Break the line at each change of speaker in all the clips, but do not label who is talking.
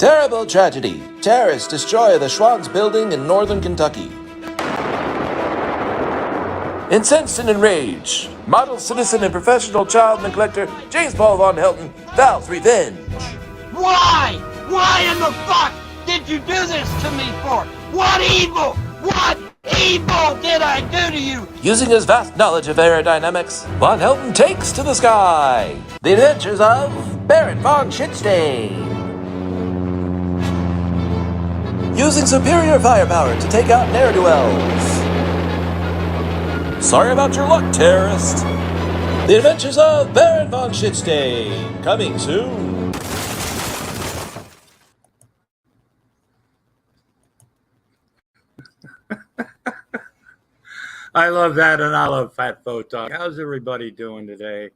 Terrible tragedy. Terrorists destroy the Schwann's building in northern Kentucky. Incensed and enraged, model citizen and professional child neglector James Paul Von Helton vows revenge.
Why? Why in the fuck did you do this to me for? What evil did I do to you?
Using his vast knowledge of aerodynamics, Von Helton takes to the sky. The Adventures of Baron Von Shitstain. Using superior firepower to take out ne'er-do-wells. Sorry about your luck, terrorist. The Adventures of Baron Von Shitstain. Coming soon.
I love that, and I love Fat Photog. How's everybody doing today?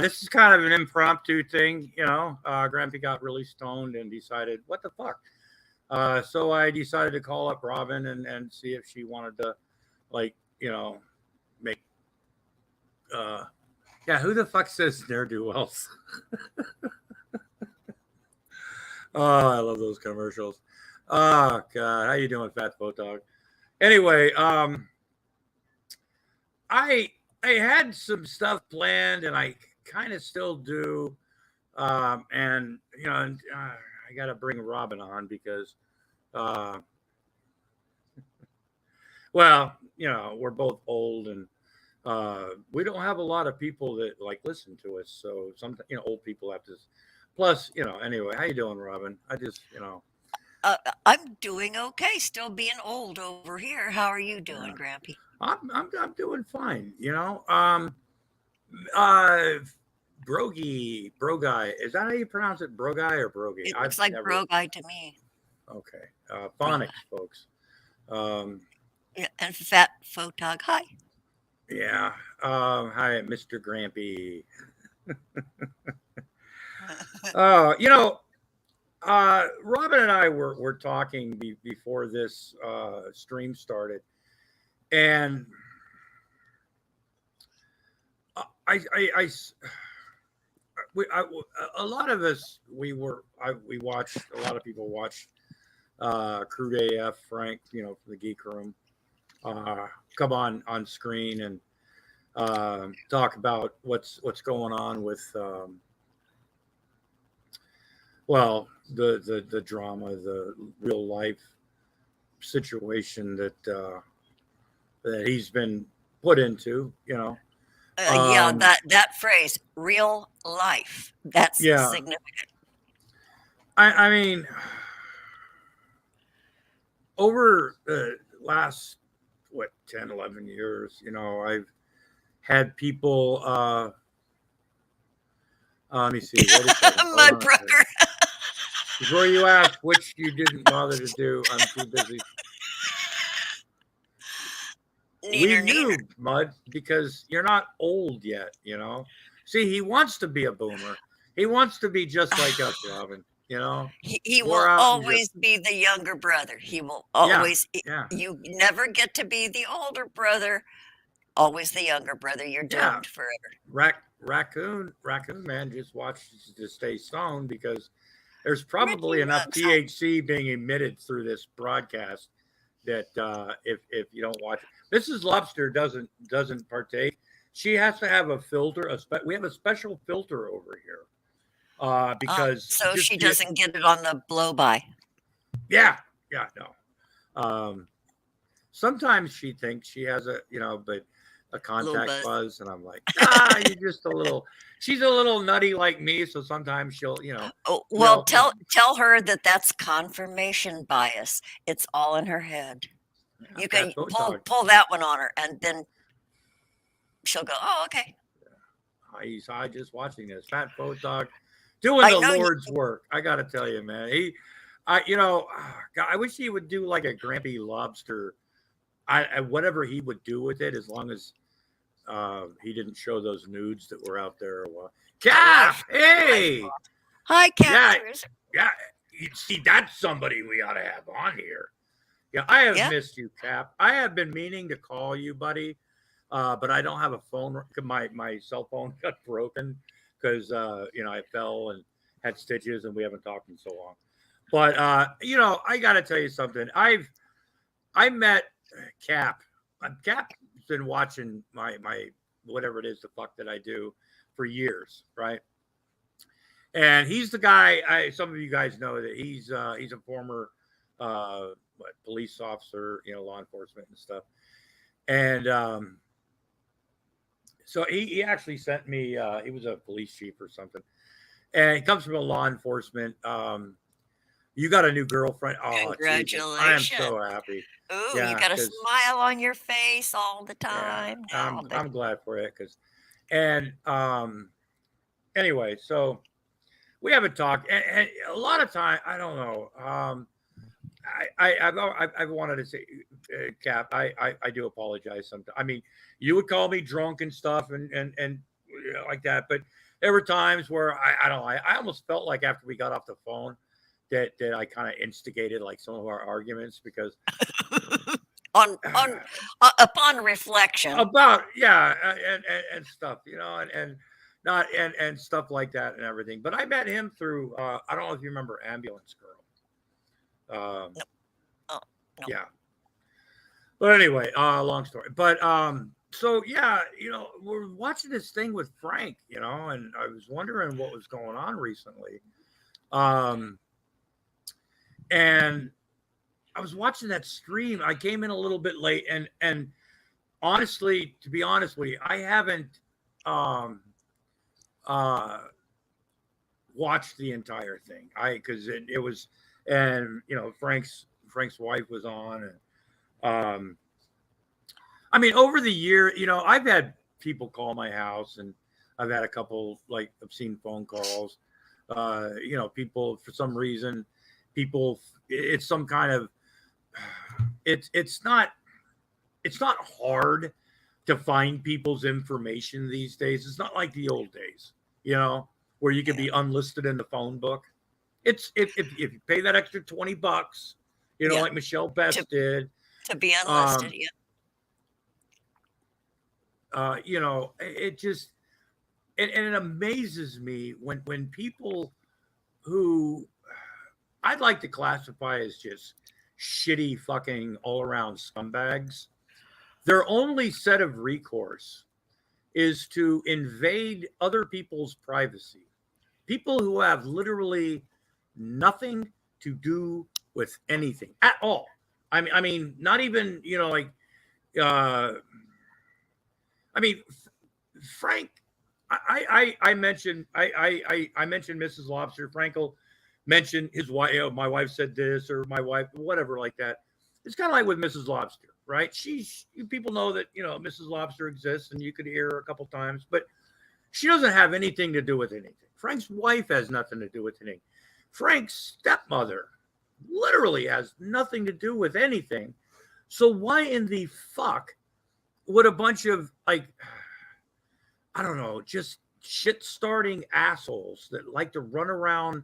This is kind of an impromptu thing, you know. Grampy got really stoned and decided, what the fuck? So I decided to call up Robin and see if she wanted to, like, you know, make, yeah, who the fuck says ne'er-do-wells? Oh, I love those commercials. Oh, God. How you doing, Fat Photog? Anyway, I had some stuff planned, and I kind of still do. And, you know, I got to bring Robin on because, well, you know, we're both old, and we don't have a lot of people that, like, listen to us. So, sometimes, you know, old people have to. Plus, you know, anyway, how you doing, Robin? I just, you know.
I'm doing okay. Still being old over here. How are you doing, Grampy?
I'm doing fine. You know, Brogy, is that how you pronounce it? Brogy or Brogy?
It looks like Brogy to me.
Okay, phonics, folks.
Yeah, and Fat Photog, hi.
Yeah, hi, Mr. Grampy. You know, Robin and I were talking before this stream started, and a lot of us we watched, a lot of people watched Crude AF, Frank, you know, from the Geek Room, come on screen and talk about what's going on with well, the drama, the real life situation that he's been put into, you know.
Yeah, that phrase, real life, that's significant.
I mean, over the last, 10, 11 years, you know, I've had people, let me see.
My brother.
Before you ask, which you didn't bother to do, I'm too busy. We knew, Mud, because you're not old yet, you know. See, he wants to be a boomer. He wants to be just like us, Robin, you know.
He will always be the younger brother. He will always, you never get to be the older brother, always the younger brother. You're doomed forever.
Raccoon Man just watches to stay stoned because there's probably enough THC being emitted through this broadcast that if you don't watch it. Mrs. Lobster doesn't partake. She has to have a filter. We have a special filter over here because
so she doesn't get it on the blow by.
No. Sometimes she thinks she has a contact buzz, and I'm like, you're just a little. She's a little nutty like me, so sometimes she'll, you know.
Oh, well, tell her that's confirmation bias. It's all in her head. Yeah, you can pull that one on her, and then she'll go, "Oh, okay."
He's just watching this Fat Photog doing the Lord's work. I got to tell you, man. I wish he would do like a Grampy Lobster. Whatever he would do with it, as long as he didn't show those nudes that were out there. Cap, hey,
hi, Cap.
Yeah. See, that's somebody we ought to have on here. Yeah, I have missed you, Cap. I have been meaning to call you, buddy, but I don't have a phone. My cell phone got broken because I fell had stitches, and we haven't talked in so long. But you know, I got to tell you something. I met Cap. Cap's been watching my whatever it is the fuck that I do for years, right? And he's the guy. Some of you guys know that he's a former police officer, you know, law enforcement and stuff. And so he actually sent me. He was a police chief or something, and he comes from a law enforcement. You got a new girlfriend. Oh,
congratulations!
I am so happy.
Ooh, you got a smile on your face all the time.
Yeah, I'm glad for it and anyway, so we haven't talked, and a lot of time I don't know. I've wanted to say, Cap, I do apologize sometimes. I mean, you would call me drunk and stuff and you know, like that, but there were times where I don't know. I almost felt like after we got off the phone that I kind of instigated like some of our arguments because
upon reflection
about and stuff, you know, and not and stuff like that and everything. But I met him through I don't know if you remember Ambulance Girl.
No. Oh, no.
Yeah. But anyway, long story. But so yeah, you know, we're watching this thing with Frank, you know, and I was wondering what was going on recently. And I was watching that stream. I came in a little bit late, and honestly, to be honest with you, I haven't watched the entire thing. Because it was, and you know, Frank's wife was on, and I mean, over the year, you know, I've had people call my house, and I've had a couple like obscene phone calls. You know, people for some reason. It's some kind of it's not hard to find people's information these days. It's not like the old days, you know, where you could be unlisted in the phone book. It's if you pay that extra $20, you know, like Michelle Best did
to be unlisted.
You know, it just and it amazes me when people who I'd like to classify as just shitty fucking all around scumbags. Their only set of recourse is to invade other people's privacy. People who have literally nothing to do with anything at all. I mean, not even, you know, like, I mean, Frank, I mentioned Mrs. Lobster. Frankel mentioned his wife. You know, my wife said this, or my wife, whatever, like that. It's kind of like with Mrs. Lobster, right? People know that, you know, Mrs. Lobster exists, and you could hear her a couple times, but she doesn't have anything to do with anything. Frank's wife has nothing to do with anything. Frank's stepmother literally has nothing to do with anything. So why in the fuck would a bunch of, like, I don't know, just shit-starting assholes that like to run around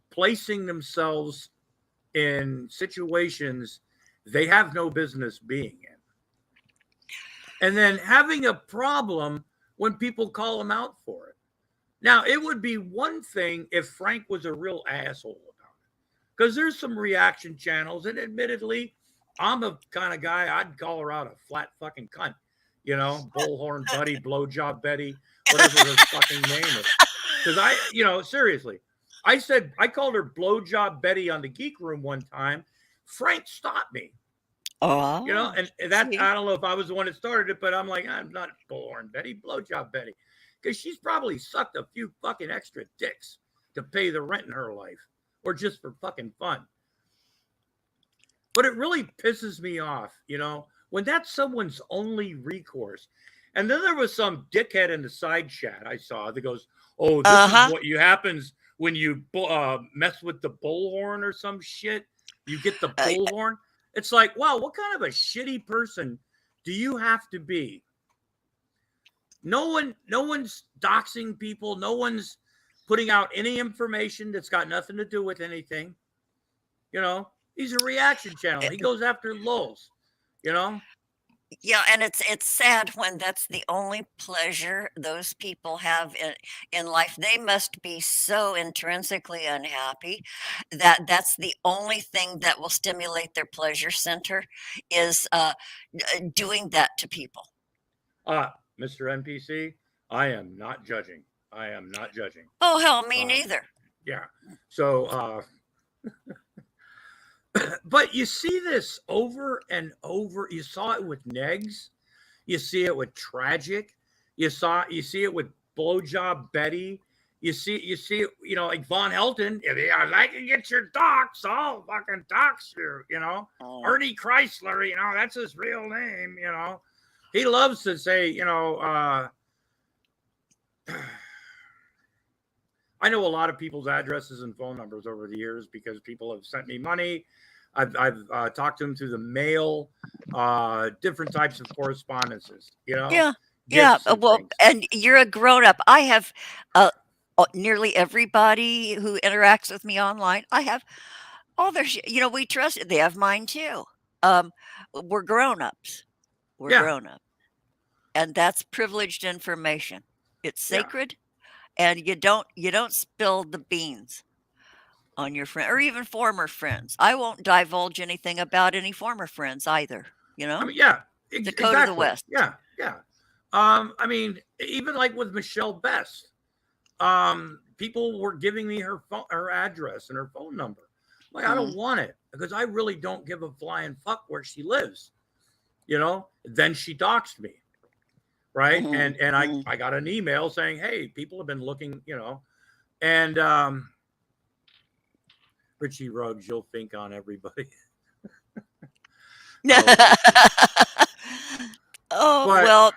placing themselves in situations they have no business being in, and then having a problem when people call them out for it? Now, it would be one thing if Frank was a real asshole about it, because there's some reaction channels, and admittedly, I'm a kind of guy, I'd call her out a flat fucking cunt, you know, bullhorn buddy, blowjob Betty, whatever her fucking name is. Because you know, seriously, I called her blowjob Betty on the Geek Room one time. Frank stopped me.
Oh,
you know, and that, I don't know if I was the one that started it, but I'm like, I'm not bullhorn Betty, blowjob Betty. Because she's probably sucked a few fucking extra dicks to pay the rent in her life, or just for fucking fun. But it really pisses me off, you know, when that's someone's only recourse. And then there was some dickhead in the side chat I saw that goes, oh, this is what happens when you mess with the bullhorn or some shit. You get the bullhorn. It's like, wow, what kind of a shitty person do you have to be? No one's doxing people. No one's putting out any information that's got nothing to do with anything. You know, he's a reaction channel. He goes after lulz, you know?
Yeah, and it's sad when that's the only pleasure those people have in life. They must be so intrinsically unhappy that that's the only thing that will stimulate their pleasure center is doing that to people.
Mr. NPC, I am not judging. I am not judging.
Oh hell, me
Um,
neither.
yeah. So, but you see this over and over. You saw it with Negs. You see it with Tragic. You see it with Blowjob Betty. You see it, like Von Helton. If I can get your docs, I'll fucking dox you.
Oh.
Ernie Chrysler. That's his real name. He loves to say, I know a lot of people's addresses and phone numbers over the years because people have sent me money. I've talked to them through the mail, different types of correspondences.
Yeah.
Gifts and
Well,
things.
and you're a grown up. I have nearly everybody who interacts with me online. I have all their we trust it. They have mine too. We're grown ups. We're
Yeah,
grown up. And that's privileged information. It's
yeah.
sacred, and you don't spill the beans on your friend or even former friends. I won't divulge anything about any former friends either.
I mean, yeah,
The code of the
exactly.
West.
Yeah, yeah. I mean, even like with Michelle Best, people were giving me her address and her phone number. Like, I don't want it because I really don't give a flying fuck where she lives. Then she doxed me. Right.
Mhm,
And
mhm.
I got an email saying, hey, people have been looking, and Richie Ruggs, you'll think on everybody.
Oh,
But
well,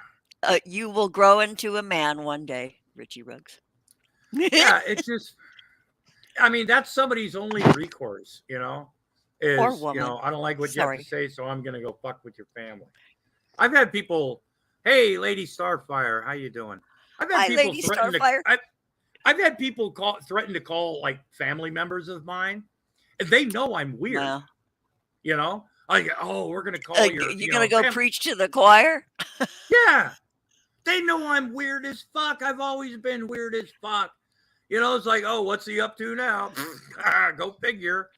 you will grow into a man one day, Richie Ruggs.
yeah, it's just, I mean, that's somebody's only recourse,
Or
is,
woman.
I don't like what you have to
Sorry.
say, so I'm going to go fuck with your family. I've had people, hey, Lady Starfire, how you doing? I've had
Hi,
people
Lady
threaten
Starfire.
I've had people threaten to call like family members of mine, and they know I'm weird.
Wow.
Like, oh, we're gonna call your,
You gonna go preach to the choir?
yeah. They know I'm weird as fuck. I've always been weird as fuck. It's like, oh, what's he up to now? Go figure.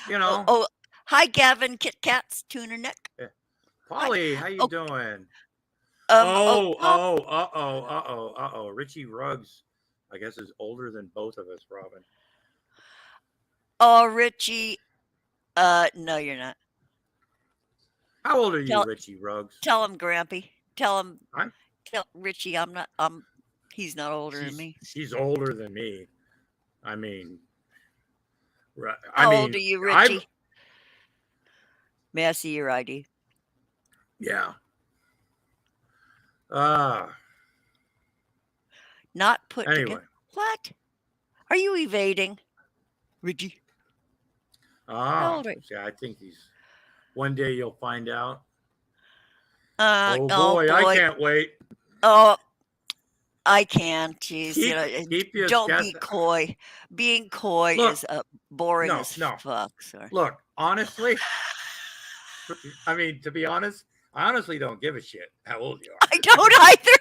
Oh, hi, Gavin, Kit Kats, Tuna Neck.
Polly, how you
Oh,
doing?
oh, Pop.
Richie Ruggs, I guess, is older than both of us, Robin.
Oh, Richie. No, you're not.
How old are you,
Tell
Richie Ruggs?
tell him, Grampy. Tell him.
I'm,
Tell Richie. I'm not. He's not older than me.
she's older than me. I mean,
How old are you, Richie? May I see your ID?
Yeah.
Not put
Anyway.
together. What? Are you evading, Richie? How old are you?
Yeah, I think he's. One day you'll find out.
Oh
boy, I can't wait.
Oh, I can. Jeez,
Keep you
don't be coy. Being coy is boring as fuck. Sorry.
Look, honestly, I mean, to be honest, I honestly don't give a shit how old you are.
I don't either.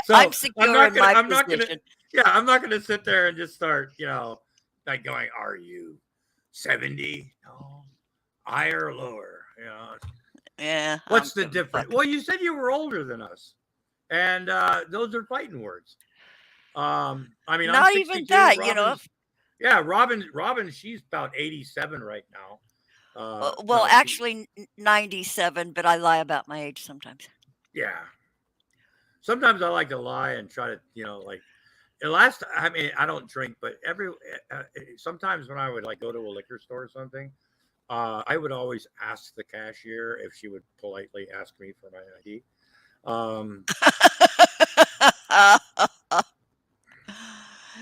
So
I'm secure in my position.
I'm not gonna sit there and just start, like going, "Are you 70? No, higher or lower?"
Yeah.
What's the difference? Well, you said you were older than us, and those are fighting words. I mean,
not even that.
Robin, she's about 87 right now.
Well, actually, 97, but I lie about my age sometimes.
Yeah. Sometimes I like to lie and try to, I mean, I don't drink, but sometimes when I would like go to a liquor store or something, I would always ask the cashier if she would politely ask me for my ID.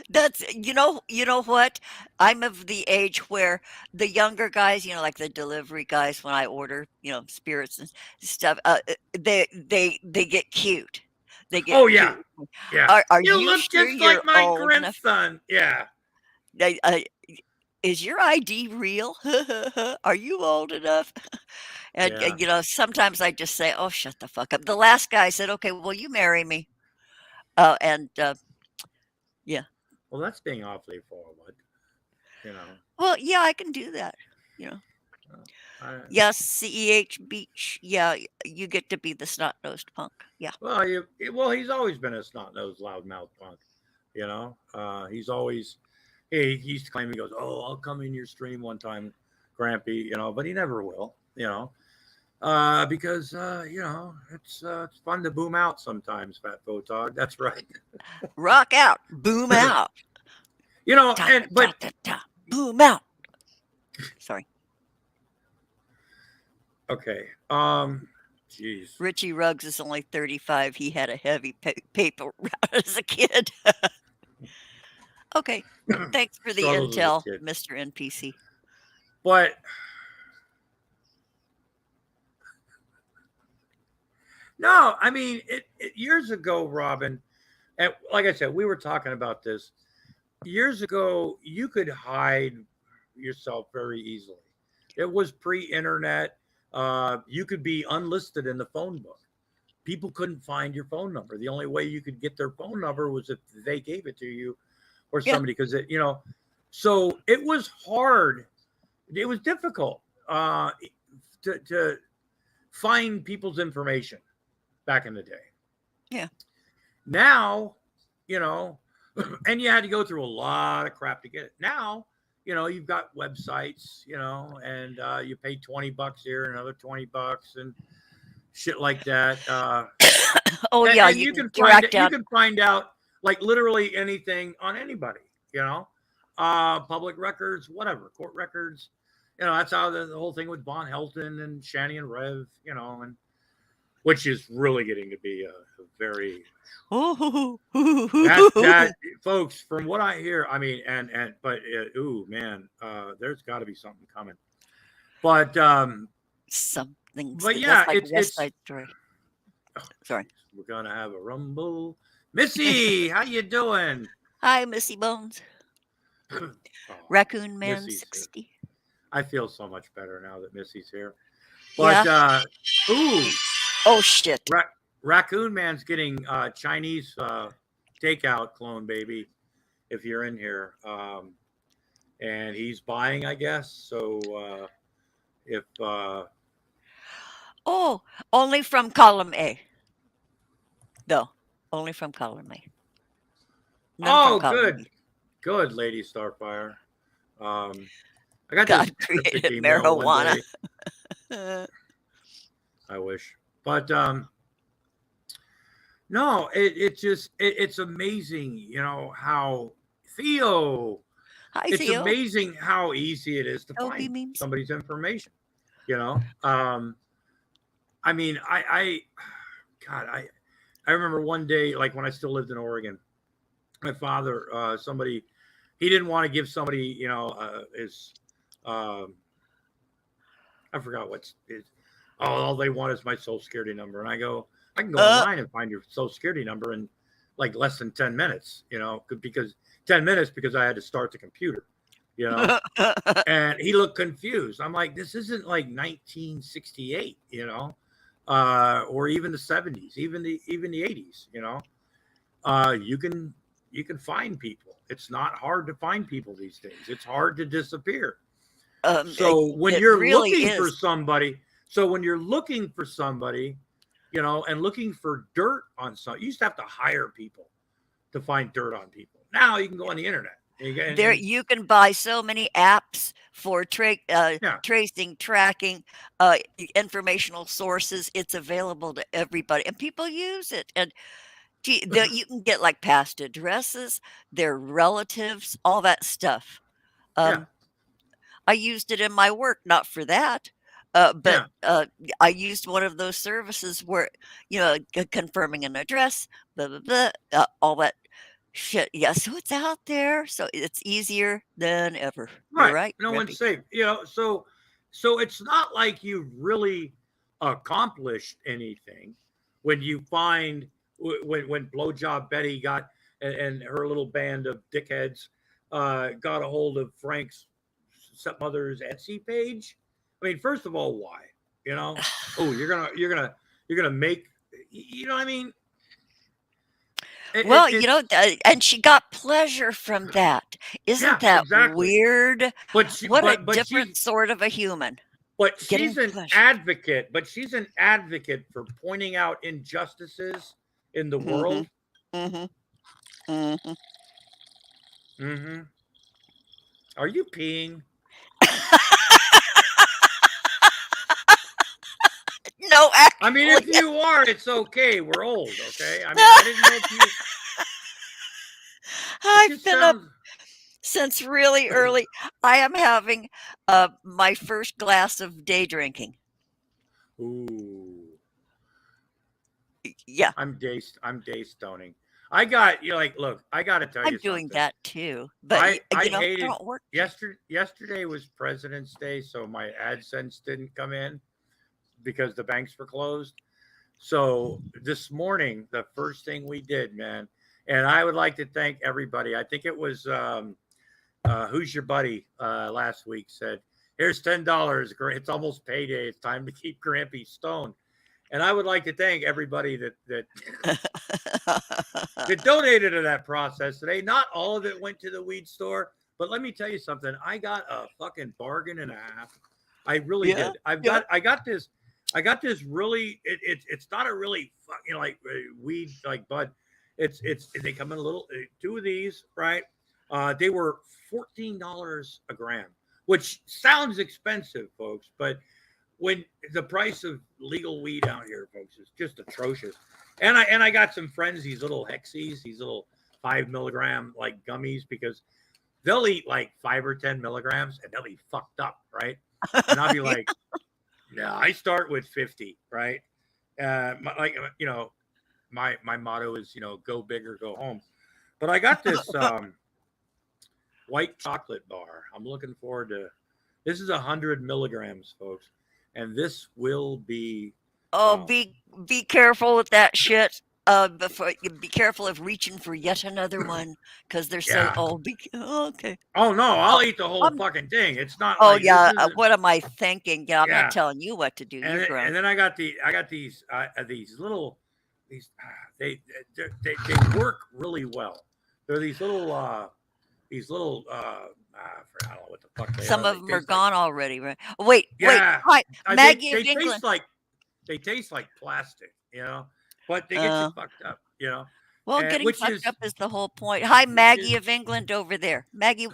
That's you know what? I'm of the age where the younger guys, like the delivery guys, when I order, spirits and stuff, they get cute. They get
yeah,
cute.
yeah.
Are
you
you
look
sure
just
you're
like my
old enough?
grandson. Yeah.
Is your ID real? Are you old enough? And,
Yeah.
sometimes I just say, "Oh, shut the fuck up." The last guy said, "Okay, will you marry me?" And yeah,
Well, that's being awfully forward. You know.
well, yeah, I can do that. You know,
I,
yes, CEH Beach. Yeah, you get to be the snot nosed punk. Yeah.
well, he's always been a snot nosed, loudmouth punk. He's always he used to claim, he goes, "Oh, I'll come in your stream one time, Grampy," but he never will. Because it's fun to boom out sometimes, Fat Photog. That's right.
Rock out, boom out, ta
And
ta
but
ta ta, boom out. Sorry,
okay. Jeez.
Richie Ruggs is only 35. He had a heavy paper route as a kid. Okay, thanks for the
Struggles as a
intel,
kid.
Mr. NPC.
But no, I mean, years ago, Robin, and like I said, we were talking about this. Years ago, you could hide yourself very easily. It was pre-internet. You could be unlisted in the phone book. People couldn't find your phone number. The only way you could get their phone number was if they gave it to you or
Yeah.
somebody, because so it was hard. It was difficult to find people's information back in the day.
Yeah.
Now, and you had to go through a lot of crap to get it. Now, you've got websites, and you pay $20 here, another $20, and shit like that.
Oh yeah,
and
you
you
can
can find
direct
you
out.
can find out like literally anything on anybody. Public records, whatever, court records. That's how the whole thing with Von Helton and Shani and Rev. And which is really getting to be a very that folks, from what I hear, I mean, but ooh man, there's got to be something coming. But
Something.
but yeah,
That's like
it's
West Side Story. Sorry.
we're gonna have a rumble. Missy, how you doing?
Hi, Missy Bones.
Oh,
Raccoon Man
Missy's
60.
I feel so much better now that Missy's here.
Yeah.
But ooh,
Oh shit.
Raccoon Man's getting Chinese takeout clone baby. If you're in here, and he's buying, I guess. So if
Oh, only from column A. Though. Only from column A. None from column B.
good, Lady Starfire. I got
God
this
created
terrific email one
marijuana.
day. I wish, but no, it's amazing, how Theo.
Hi,
It's
Theo.
amazing how easy it is to
OB
find
memes.
somebody's information. I mean, God, I remember one day, like when I still lived in Oregon, my father, somebody, he didn't want to give somebody, his, I forgot what's his. Oh, all they want is my social security number, and I go, I can go online and find your social security number in like less than 10 minutes, because 10 minutes because I had to start the computer, and he looked confused. I'm like, this isn't like 1968, or even the 70s, even the 80s, you can find people. It's not hard to find people these days. It's hard to disappear. So when you're
really
looking
is.
for somebody, and looking for dirt on something, you used to have to hire people to find dirt on people. Now you can go on the internet.
You can buy so many apps for tracing, tracking, informational sources. It's available to everybody, and people use it. And you can get like past addresses, their relatives, all that stuff. I used it in my work, not for that. But I used one of those services where, confirming an address, blah, blah, blah, all that shit. Yeah. So it's out there. So it's easier than ever. You're right.
No
Grampy.
one's safe. So it's not like you've really accomplished anything when you find when Blowjob Betty got and her little band of dickheads got a hold of Frank's stepmother's Etsy page. I mean, first of all, why? You know, oh, you're gonna make, you know what I mean?
Well,
It's
and she got pleasure from that. Isn't
yeah,
that
exactly.
weird?
But she,
What a
but
different sort of a human
she's
getting
an
pleasure.
advocate. But she's an advocate for pointing out injustices in the
Mhm.
world.
Mhm. Mhm.
Mm-hmm. Are you peeing?
No,
I mean,
actually,
if you are, it's okay. We're old, okay? I mean, I didn't know if you. It
I've
just
been up
sounds.
since really early. I am having my first glass of day drinking.
Ooh,
Yeah,
I'm day stoning. I got you. Like, look, I got to tell
I'm
you
doing
something.
that too. But
I
I
hated
don't work.
yesterday was President's Day, so my AdSense didn't come in because the banks were closed. So this morning, the first thing we did, man, and I would like to thank everybody. I think it was who's your buddy last week said, "Here's $10. It's almost payday. It's time to keep Grampy stoned." And I would like to thank everybody that donated to that process today. Not all of it went to the weed store, but let me tell you something. I got a fucking bargain and a half. I really
Yeah,
did.
yeah.
I got this really. It's not a really like weed like bud. It's they come in a little two of these right. They were $14 a gram, which sounds expensive, folks, but when the price of legal weed out here, folks, is just atrocious. And I got some friends, these little hexies, these little 5 milligram like gummies, because they'll eat like 5 or 10 milligrams and they'll be fucked up, right? And I'll be like, no, I start with 50, right? Like my motto is go big or go home. But I got this white chocolate bar. I'm looking forward to. This is 100 milligrams, folks, and this will be.
Oh,
Oh,
be careful with that shit. Before be careful of reaching for yet another one because they're so.
yeah.
Oh, okay.
Oh no,
Oh,
I'll eat the whole
I'm.
fucking thing. It's not
Oh
like this
yeah.
isn't.
What am I thinking? Yeah, I'm not
Yeah,
telling you what to do.
and
You're grown.
and then I got these little these they they work really well. They're these little I don't know what the fuck they
Some
are.
of
They
them are
taste like
gone already, right? Wait.
yeah.
Hi, Maggie of
They
England.
taste like plastic, but they get you
Uh,
fucked up,
well,
and
getting fucked up is the whole point. Hi,
which is
Maggie of England over there. Maggie,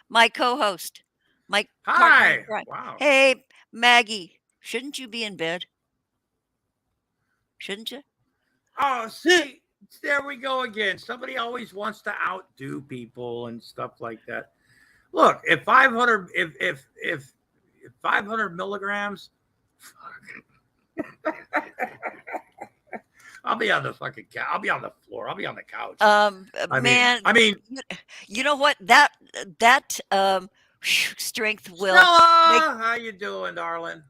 my co-host, my partner in
hi.
crime.
Wow.
Hey, Maggie, shouldn't you be in bed? Shouldn't you?
Oh, see, there we go again. Somebody always wants to outdo people and stuff like that. Look, if 500, if 500 milligrams, I'll be on the fucking I'll be on the floor. I'll be on the couch.
Man,
I mean,
you, you know what? That strength will make.
Stella, how you doing, darling?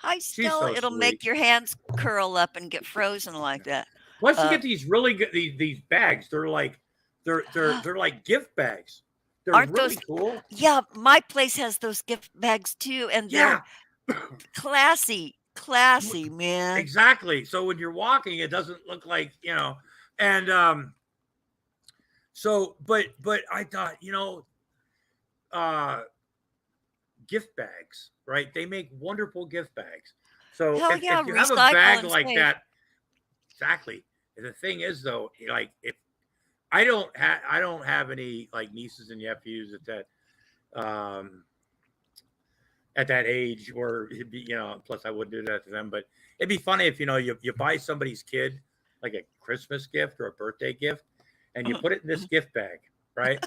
Hi,
She's
Stella.
so
It'll
sweet.
make your hands curl up and get frozen like that.
Once you
Uh,
get these really good these bags, they're like they're like gift bags. They're
aren't those?
really cool.
Yeah, my place has those gift bags too, and they're
Yeah,
classy, man.
exactly. So when you're walking, it doesn't look like And so, but I thought uh, gift bags, right? They make wonderful gift bags. So
Hell yeah,
if you have a
recycle
bag
and
like
save.
that, exactly. The thing is though, like if I don't have any like nieces and nephews at that age where it'd be, plus I wouldn't do that to them, but it'd be funny if you buy somebody's kid like a Christmas gift or a birthday gift and you put it in this gift bag, right?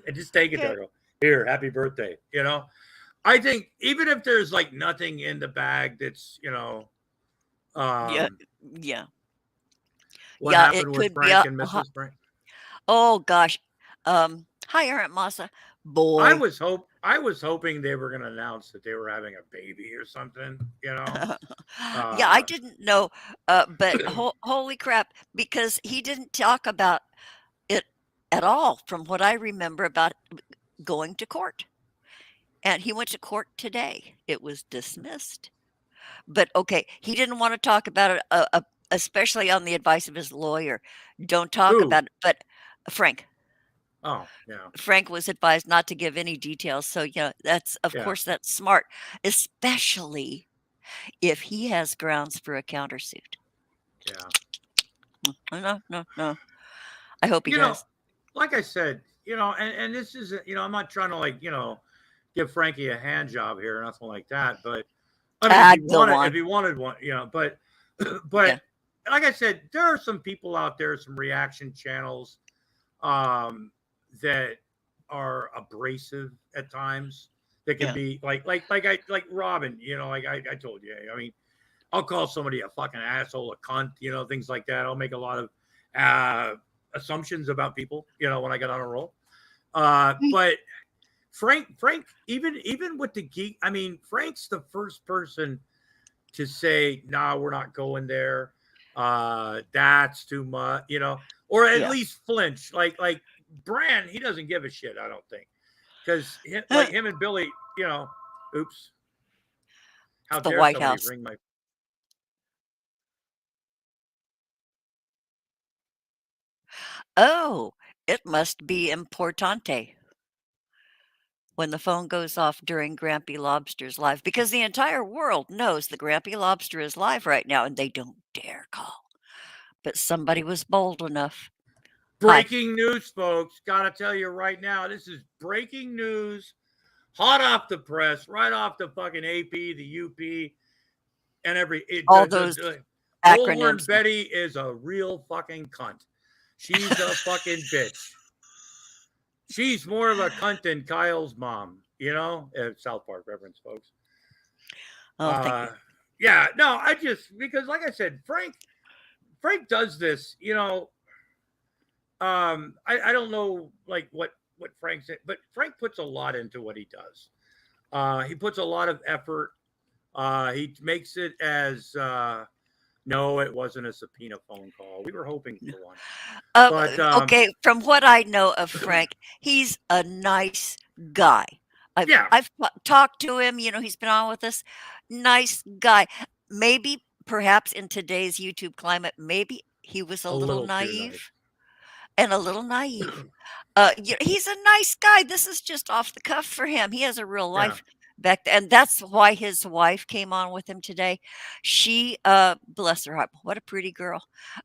And just take it
Okay.
there. Go, here, happy birthday. I think even if there's like nothing in the bag that's,
Yeah,
um,
yeah,
what
yeah. It
happened with
could be
Frank
a.
and Mrs. Frank.
Oh gosh. Hi, Aunt Masa.
I
Boy.
was I was hoping they were going to announce that they were having a baby or something.
Yeah, I
Uh,
didn't know, but holy crap, because he didn't talk about it at all from what I remember about going to court. and he went to court today. It was dismissed. But okay, he didn't want to talk about it, especially on the advice of his lawyer. Don't talk
Who?
about it. But Frank,
Oh, yeah,
Frank was advised not to give any details. So, that's, of
yeah,
course, that's smart, especially if he has grounds for a countersuit.
yeah.
No, no, no. I hope he
You know,
does.
like I said, and this is, I'm not trying to like, give Frankie a hand job here or nothing like that. But I mean,
Go
if
on.
he wanted one, but,
Yeah,
but like I said, there are some people out there, some reaction channels, um, that are abrasive at times. That can
yeah.
be like Robin, like I told you. I mean, I'll call somebody a fucking asshole, a cunt, things like that. I'll make a lot of uh, assumptions about people, when I get on a roll. But Frank, even with the geek, I mean, Frank's the first person to say, "Nah, we're not going there. That's too much," or at
Yeah.
least flinch. Like Brand, he doesn't give a shit. I don't think because
Uh,
like him and Billy, oops,
It's
how
the
dare
White
somebody
House.
ring my.
Oh, it must be importante when the phone goes off during Grampy Lobster's live, because the entire world knows the Grampy Lobster is live right now and they don't dare call. But somebody was bold enough. Hi.
Breaking news, folks. Gotta tell you right now, this is breaking news, hot off the press, right off the fucking AP, the UP, and
All those
the Bullhorn
acronyms.
Betty is a real fucking cunt. She's a fucking bitch. She's more of a cunt than Kyle's mom, South Park reference, folks.
Oh, thank
Uh,
you.
yeah, no, I just because like I said, Frank does this, I don't know like what Frank said, but Frank puts a lot into what he does. He puts a lot of effort. He makes it as no, it wasn't a subpoena phone call. We were hoping for one, but
Okay, from what I know of Frank, he's a nice guy.
yeah,
I've talked to him, he's been on with us. Nice guy. Maybe perhaps in today's YouTube climate, maybe he was a
a
little
little too nice.
naive and a little naive. He's a nice guy. This is just off the cuff for him. He has a real
Yeah,
life back then, and that's why his wife came on with him today. She, bless her heart, what a pretty girl.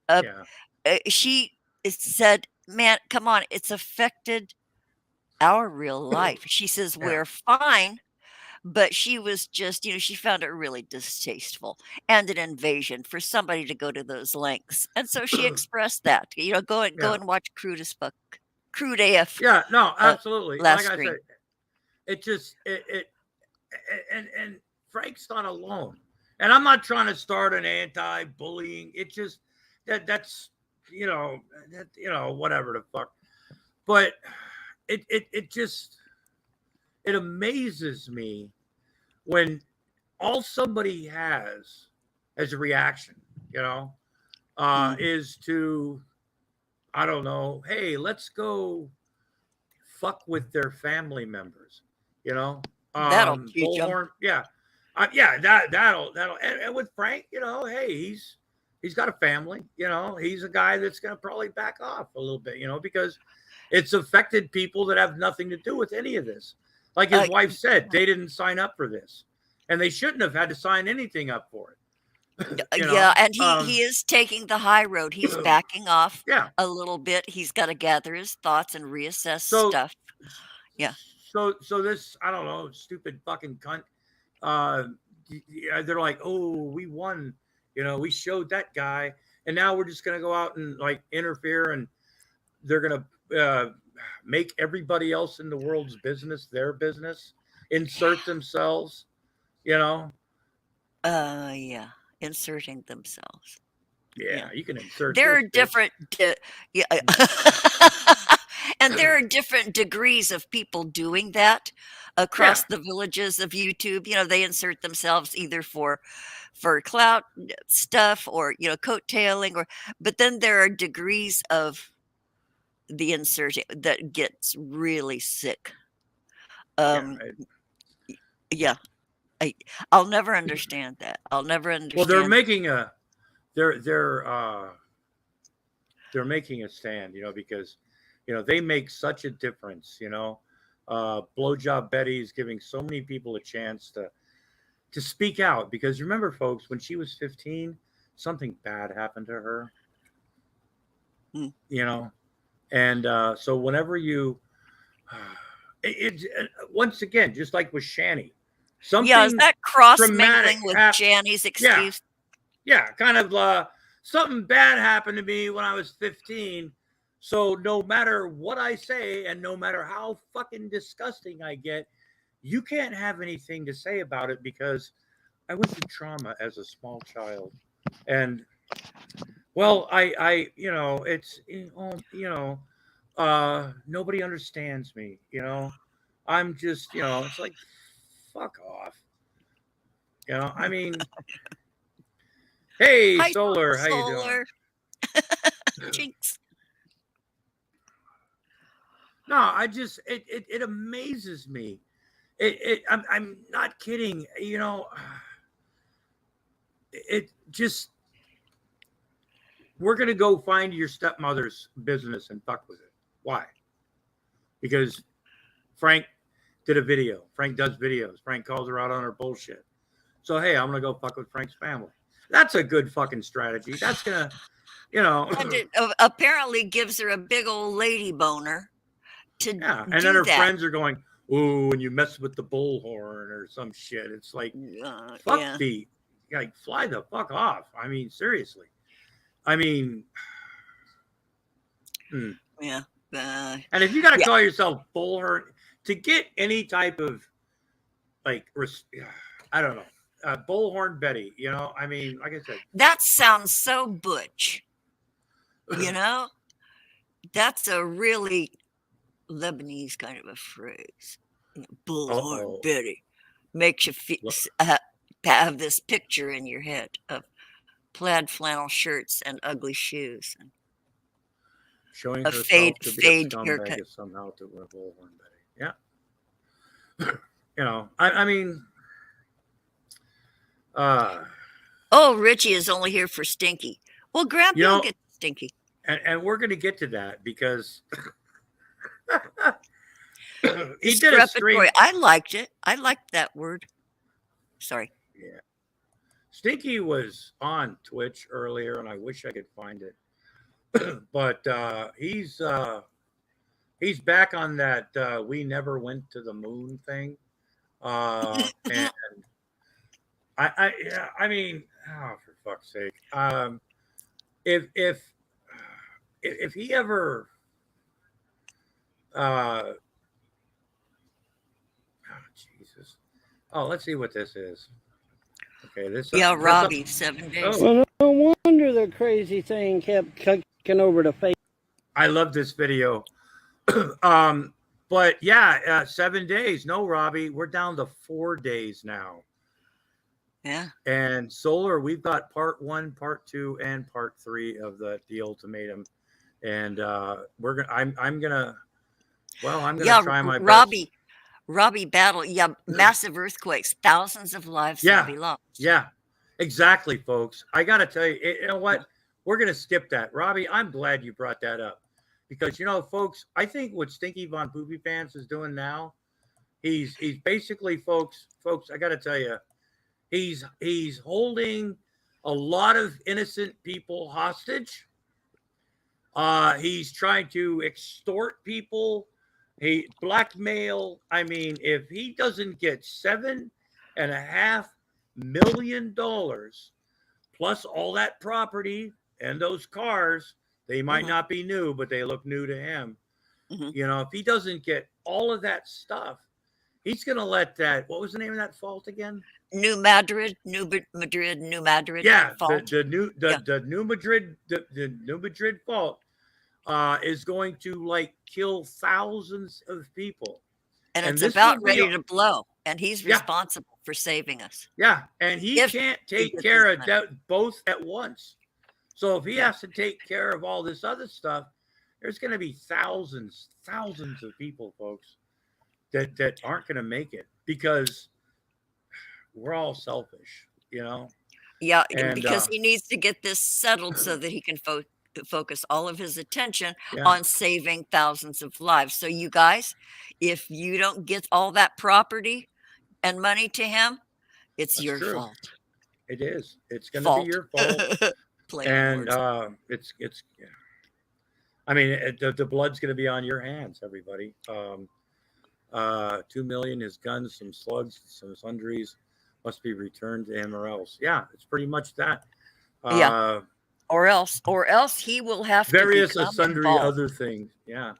Uh,
yeah.
she said, "Man, come on, it's affected our real life." She says,
Yeah.
"We're fine." But she was just, she found it really distasteful and an invasion for somebody to go to those lengths. And so she expressed that. Go
Yeah.
and watch Crude's book, Crude AF,
Yeah. No,
uh,
absolutely.
last
Like I said,
screen.
it just and Frank's not alone. And I'm not trying to start an anti-bullying. It just that's whatever the fuck. But it just it amazes me when all somebody has as a reaction,
Mm.
is to I don't know, hey, let's go fuck with their family members, you know.
That'll teach them.
Bullhorn, yeah, yeah, that'll and with Frank, hey, he's got a family, he's a guy that's gonna probably back off a little bit, because it's affected people that have nothing to do with any of this. Like his
Uh,
wife said, they didn't sign up for this, and they shouldn't have had to sign anything up for it.
yeah, and he is taking the high road. He's backing off
Yeah.
a little bit. He's got to gather his thoughts and reassess
So
stuff. Yeah.
so this I don't know stupid fucking cunt. Uh, they're like, oh, we won. We showed that guy, and now we're just gonna go out and like interfere, and they're gonna make everybody else in the world's business their business, insert themselves. You know,
Yeah. Inserting themselves.
yeah, you can insert
There
this,
are
bitch.
different yeah, and there are different degrees of people doing that
Yeah.
across the villages of YouTube. They insert themselves either for clout stuff or, coattailing but then there are degrees of the inserting that gets really sick.
Yeah,
Um Yeah, I'll never understand that. I'll never understand.
Well, they're making a they're making a stand, because they make such a difference. Blowjob Betty is giving so many people a chance to speak out, because remember, folks, when she was 15, something bad happened to her.
Mm.
And so whenever you, once again, just like with Shani, something
Yeah, is that cross
traumatic
mingling with
happened.
Janny's excuse?
Yeah, kind of something bad happened to me when I was 15. So no matter what I say and no matter how fucking disgusting I get, you can't have anything to say about it because I went through trauma as a small child. And well, it's nobody understands me, I'm just, it's like, fuck off. I mean, hey,
Hi,
Solar, how you
Solar.
doing?
Jinx.
No, I just it amazes me. I'm not kidding. It just, we're gonna go find your stepmother's business and fuck with it. Why? Because Frank did a video. Frank does videos. Frank calls her out on her bullshit. So hey, I'm gonna go fuck with Frank's family. That's a good fucking strategy. That's gonna,
And it apparently gives her a big old lady boner to
yeah. And
do
then her
that.
friends are going, "Ooh, and you mess with the bullhorn or some shit." It's like, fuck
Yeah.
feet. Like, fly the fuck off. I mean, seriously. I mean,
Yeah.
and if you got to call yourself bullhorn to get any type of like, I don't know, bullhorn Betty. I mean, like I said,
that sounds so butch. That's a really Lebanese kind of a phrase. Bullhorn Betty makes you have this picture in your head of plaid flannel shirts and ugly shoes and
showing
a
herself
fade
to be a scumbag
haircut.
is somehow to win a bullhorn Betty. Yeah. I mean,
oh, Richie is only here for Stinky. Well, Grampy will get Stinky.
And we're going to get to that because he did a stream.
I liked it. I liked that word. Sorry.
Yeah. Stinky was on Twitch earlier, and I wish I could find it. But he's back on that we never went to the moon thing. And I mean, oh, for fuck's sake. If he ever oh, Jesus. Oh, let's see what this is. Okay, this
Robbie, 7 days.
Well, no wonder the crazy thing kept kicking over the face.
I love this video. But yeah, 7 days. No, Robbie, we're down to 4 days now.
Yeah.
And Solar, we've got part 1, part 2, and part 3 of the ultimatum. And I'm gonna try my best.
Robbie battle. Yeah, massive earthquakes, thousands of lives will be lost.
Yeah, exactly, folks. I gotta tell you, you know what? We're gonna skip that. Robbie, I'm glad you brought that up. Because folks, I think what Stinky Von Poopy Pants is doing now, he's basically, folks, I gotta tell you, he's holding a lot of innocent people hostage. He's trying to extort people. He blackmail. I mean, if he doesn't get $7.5 million plus all that property and those cars, they might not be new, but they look new to him. If he doesn't get all of that stuff, he's going to let that, what was the name of that fault again?
New Madrid.
Yeah,
fault.
the New Madrid fault is going to kill thousands of people.
And it's about ready to blow. And he's responsible for saving us.
Yeah. And he can't take care of both at once. So if he has to take care of all this other stuff, there's going to be thousands of people, folks, that aren't going to make it because we're all selfish, you know.
Yeah,
And
because he needs to get this settled so that he can focus all of his attention
yeah,
on saving thousands of lives. So, you guys, if you don't get all that property and money to him, it's
that's
your
true.
fault.
It is. It's going to be
Fault.
your fault.
Play on
And
words.
it's. Yeah. I mean, the blood's going to be on your hands, everybody. 2 million, his guns, some slugs, some sundries must be returned to him, or else. Yeah, it's pretty much that.
Yeah.
Uh,
Or else he will have to
various
become
sundry
involved.
other things. Yeah.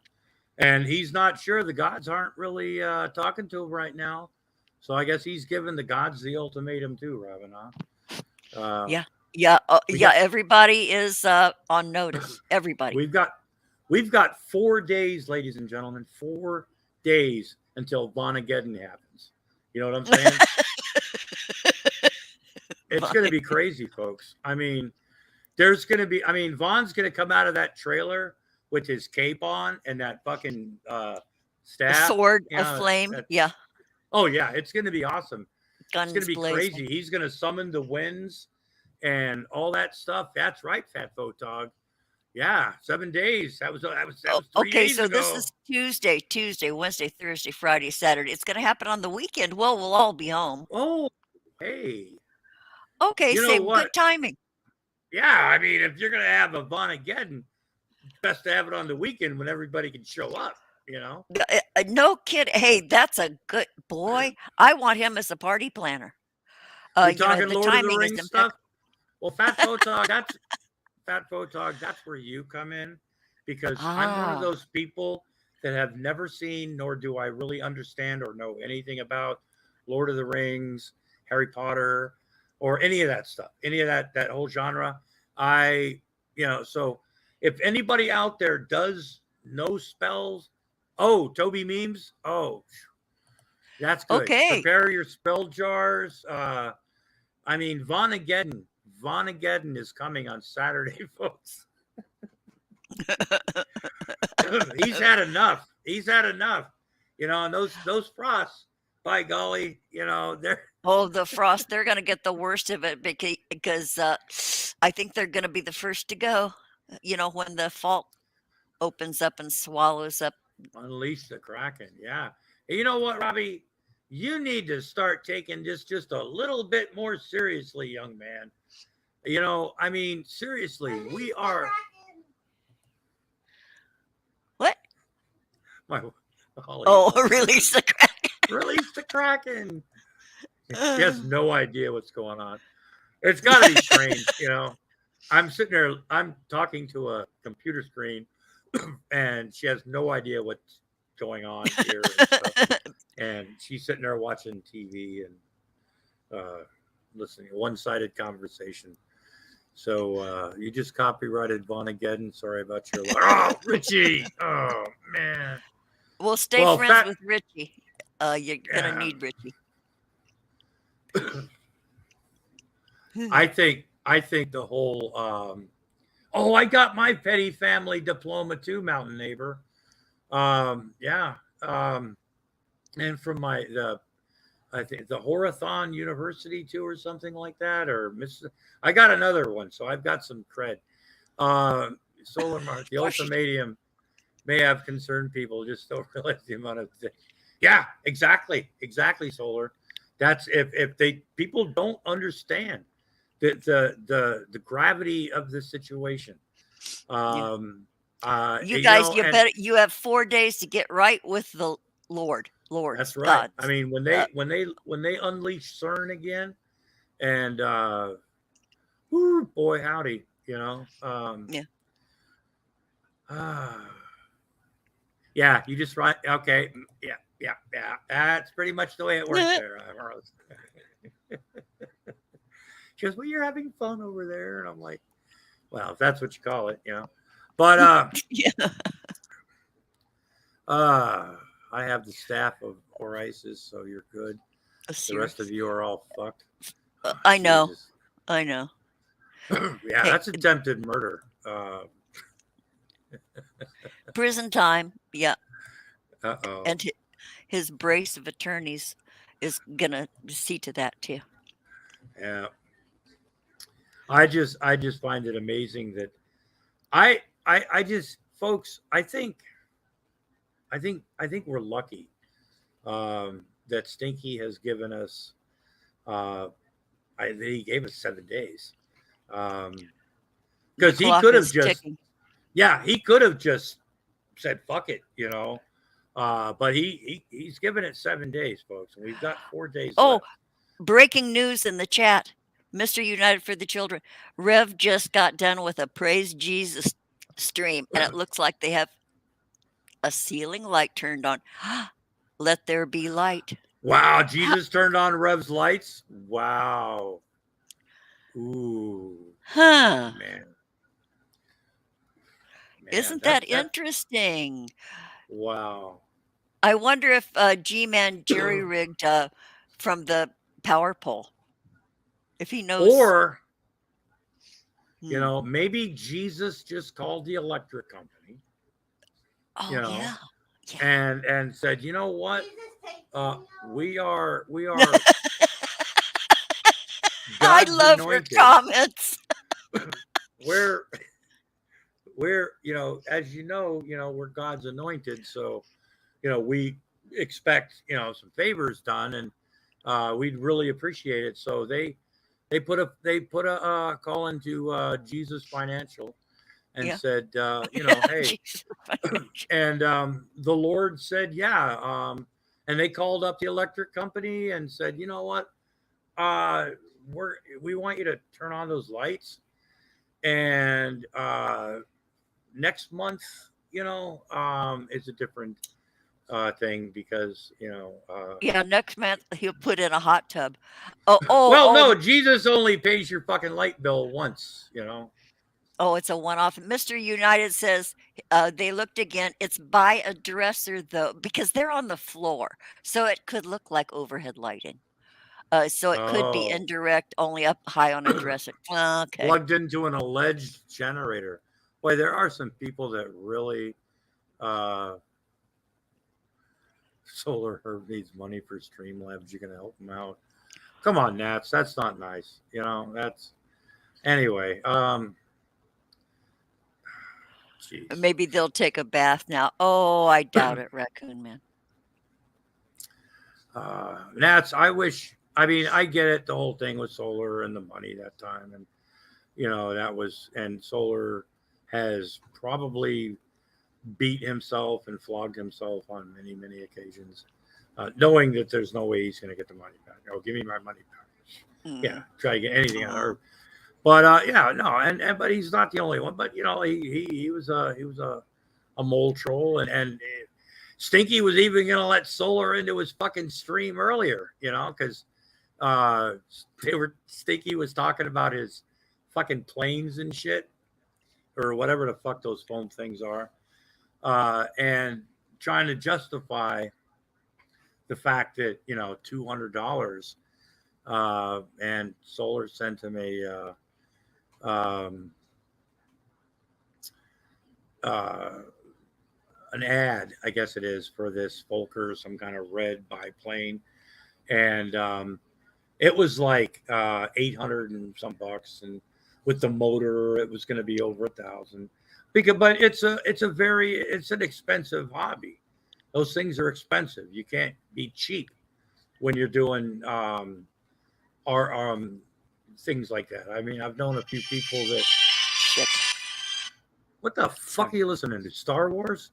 And he's not sure. The gods aren't really talking to him right now. So I guess he's giving the gods the ultimatum too, Robin. Huh?
Yeah. Yeah.
We
Yeah.
got
Everybody is on notice. Everybody.
we've got 4 days, ladies and gentlemen, 4 days until Vonageddon happens. You know what I'm saying? It's going to be crazy, folks. I mean, there's going to be. I mean, Vaughn's going to come out of that trailer with his cape on and that fucking staff,
Sword
you
of
know,
flame.
that-
Yeah.
oh yeah, it's going to be awesome. It's going to
Guns
be
blazing.
crazy. He's going to summon the winds and all that stuff. That's right, Fat Photog. Yeah, 7 days. That was 3
Okay,
days
so
ago.
this is Tuesday, Wednesday, Thursday, Friday, Saturday. It's going to happen on the weekend. Well, we'll all be home.
Oh, hey.
Okay,
You know
same.
what?
Good timing.
Yeah, I mean, if you're going to have a Vonageddon, best to have it on the weekend when everybody can show up, you know?
No kid. Hey, that's a good boy. I want him as a party planner.
We talking
The
Lord of the
timing is
Rings
impeccable.
stuff? Well, Fat Photog, that's where you come in, because I'm one of
Ah,
those people that have never seen, nor do I really understand or know anything about Lord of the Rings, Harry Potter, or any of that stuff, any of that whole genre. So if anybody out there does know spells, oh, Toby memes, oh, that's good.
okay.
Prepare your spell jars. I mean, Vonageddon is coming on Saturday, folks. He's had enough. You know, and those frosts, by golly, you know, they're
Oh, the frost. They're going to get the worst of it because I think they're going to be the first to go. When the fall opens up and swallows up.
unleash the Kraken. Yeah. And you know what, Robbie? You need to start taking this just a little bit more seriously, young man. You know, I mean, seriously, we are.
What?
My Holly,
Oh, release the Kraken.
release the Kraken. She has no idea what's going on. It's got to be strange, you know. I'm sitting there, I'm talking to a computer screen, and she has no idea what's going on here and stuff. And she's sitting there watching TV and listening to one-sided conversation. So you just copyrighted Vonageddon. Sorry about your luck. Oh, Richie. Oh, man.
Well, stay friends with Richie. You're going to need Richie.
I think the whole I got my petty family diploma too, Mountain Neighbor. Yeah. And from I think the Horathon University too, or something like that, or I got another one, so I've got some cred. Solar Mark, the ultimatum may have concerned people, just don't realize the amount of things. Yeah, exactly, Solar. That's if people don't understand the gravity of the situation.
You guys, you have 4 days to get right with the Lord.
That's right.
Gods.
I mean, when they unleash CERN again, and boy howdy, you know. Yeah. You just write. Okay. Yeah. That's pretty much the way it works there. She goes, well, you're having fun over there, and I'm like, well, if that's what you call it, you know. But
yeah.
I have the staff of Orisis, so you're good. The rest of you are all fucked.
I know. I know.
Yeah, that's attempted murder.
Prison time. Yeah.
Uh-oh.
And his brace of attorneys is gonna see to that too.
Yeah. I just find it amazing that I just folks, I think we're lucky that Stinky has given us uh he gave us 7 days.
The
Because he
clock
could have
is
just
ticking.
he could have just said fuck it, but he's given it 7 days, folks, and we've got 4 days
Oh,
left.
breaking news in the chat. Mr. United for the Children. Rev just got done with a Praise Jesus stream, and it looks like they have a ceiling light turned on. Let there be light.
Wow, Jesus turned on Rev's lights. Wow. Ooh,
Huh.
man.
Isn't
That
that interesting?
wow.
I wonder if G-Man jerry rigged from the power pole. If he knows.
Or
Hmm.
maybe Jesus just called the electric company,
Oh yeah. Yeah.
and said, you know what? We are
I
God's
love her
anointed.
comments.
We're as we're God's anointed, so we expect some favors done, and we'd really appreciate it. So they put a call into Jesus Financial and
Yeah.
said, hey,
Jesus financial.
and the Lord said, yeah, and they called up the electric company and said, you know what, we want you to turn on those lights, and next month, is a different thing because
Yeah, next month he'll put in a hot tub.
well, no, Jesus only pays your fucking light bill once.
Oh, it's a one-off. Mr. United says they looked again. It's by a dresser though, because they're on the floor, so it could look like overhead lighting. So it could be
Oh,
indirect, only up high on a dresser. Okay.
plugged into an alleged generator. Boy, there are some people that really Solar Herb needs money for Streamlabs. You can help him out. Come on, Nats. That's not nice. That's anyway. Geez.
Maybe they'll take a bath now. Oh, I doubt it, Raccoon Man.
Nats, I get it. The whole thing with Solar and the money that time. And, and Solar has probably beat himself and flogged himself on many, many occasions, knowing that there's no way he's going to get the money back. Oh, give me my money back. Yeah, try to get anything out of her. But but he's not the only one. But he was a mole troll, and Stinky was even going to let Solar into his fucking stream earlier, because Stinky was talking about his fucking planes and shit, or whatever the fuck those foam things are, and trying to justify the fact that $200, and Solar sent him an ad, I guess it is, for this Volker, some kind of red biplane, and it was like 800 and some bucks, and with the motor, it was going to be over 1,000. But it's an expensive hobby. Those things are expensive. You can't be cheap when you're doing things like that. I mean, I've known a few people that.
Shit.
What the fuck are you listening to? Star Wars?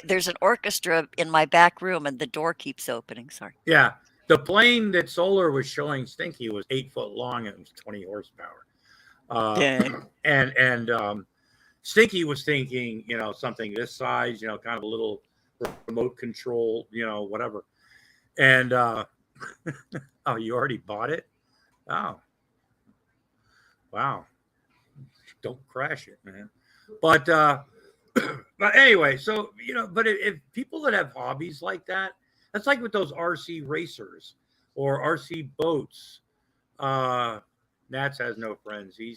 There's an orchestra in my back room, and the door keeps opening. Sorry.
Yeah, the plane that Solar was showing Stinky was 8 foot long and it was 20 horsepower. And Stinky was thinking, something this size, kind of a little remote control, whatever. And oh, you already bought it? Oh, wow. Don't crash it, man. But anyway, so but if people that have hobbies like that, that's like with those RC racers or RC boats. Nats has no friends. He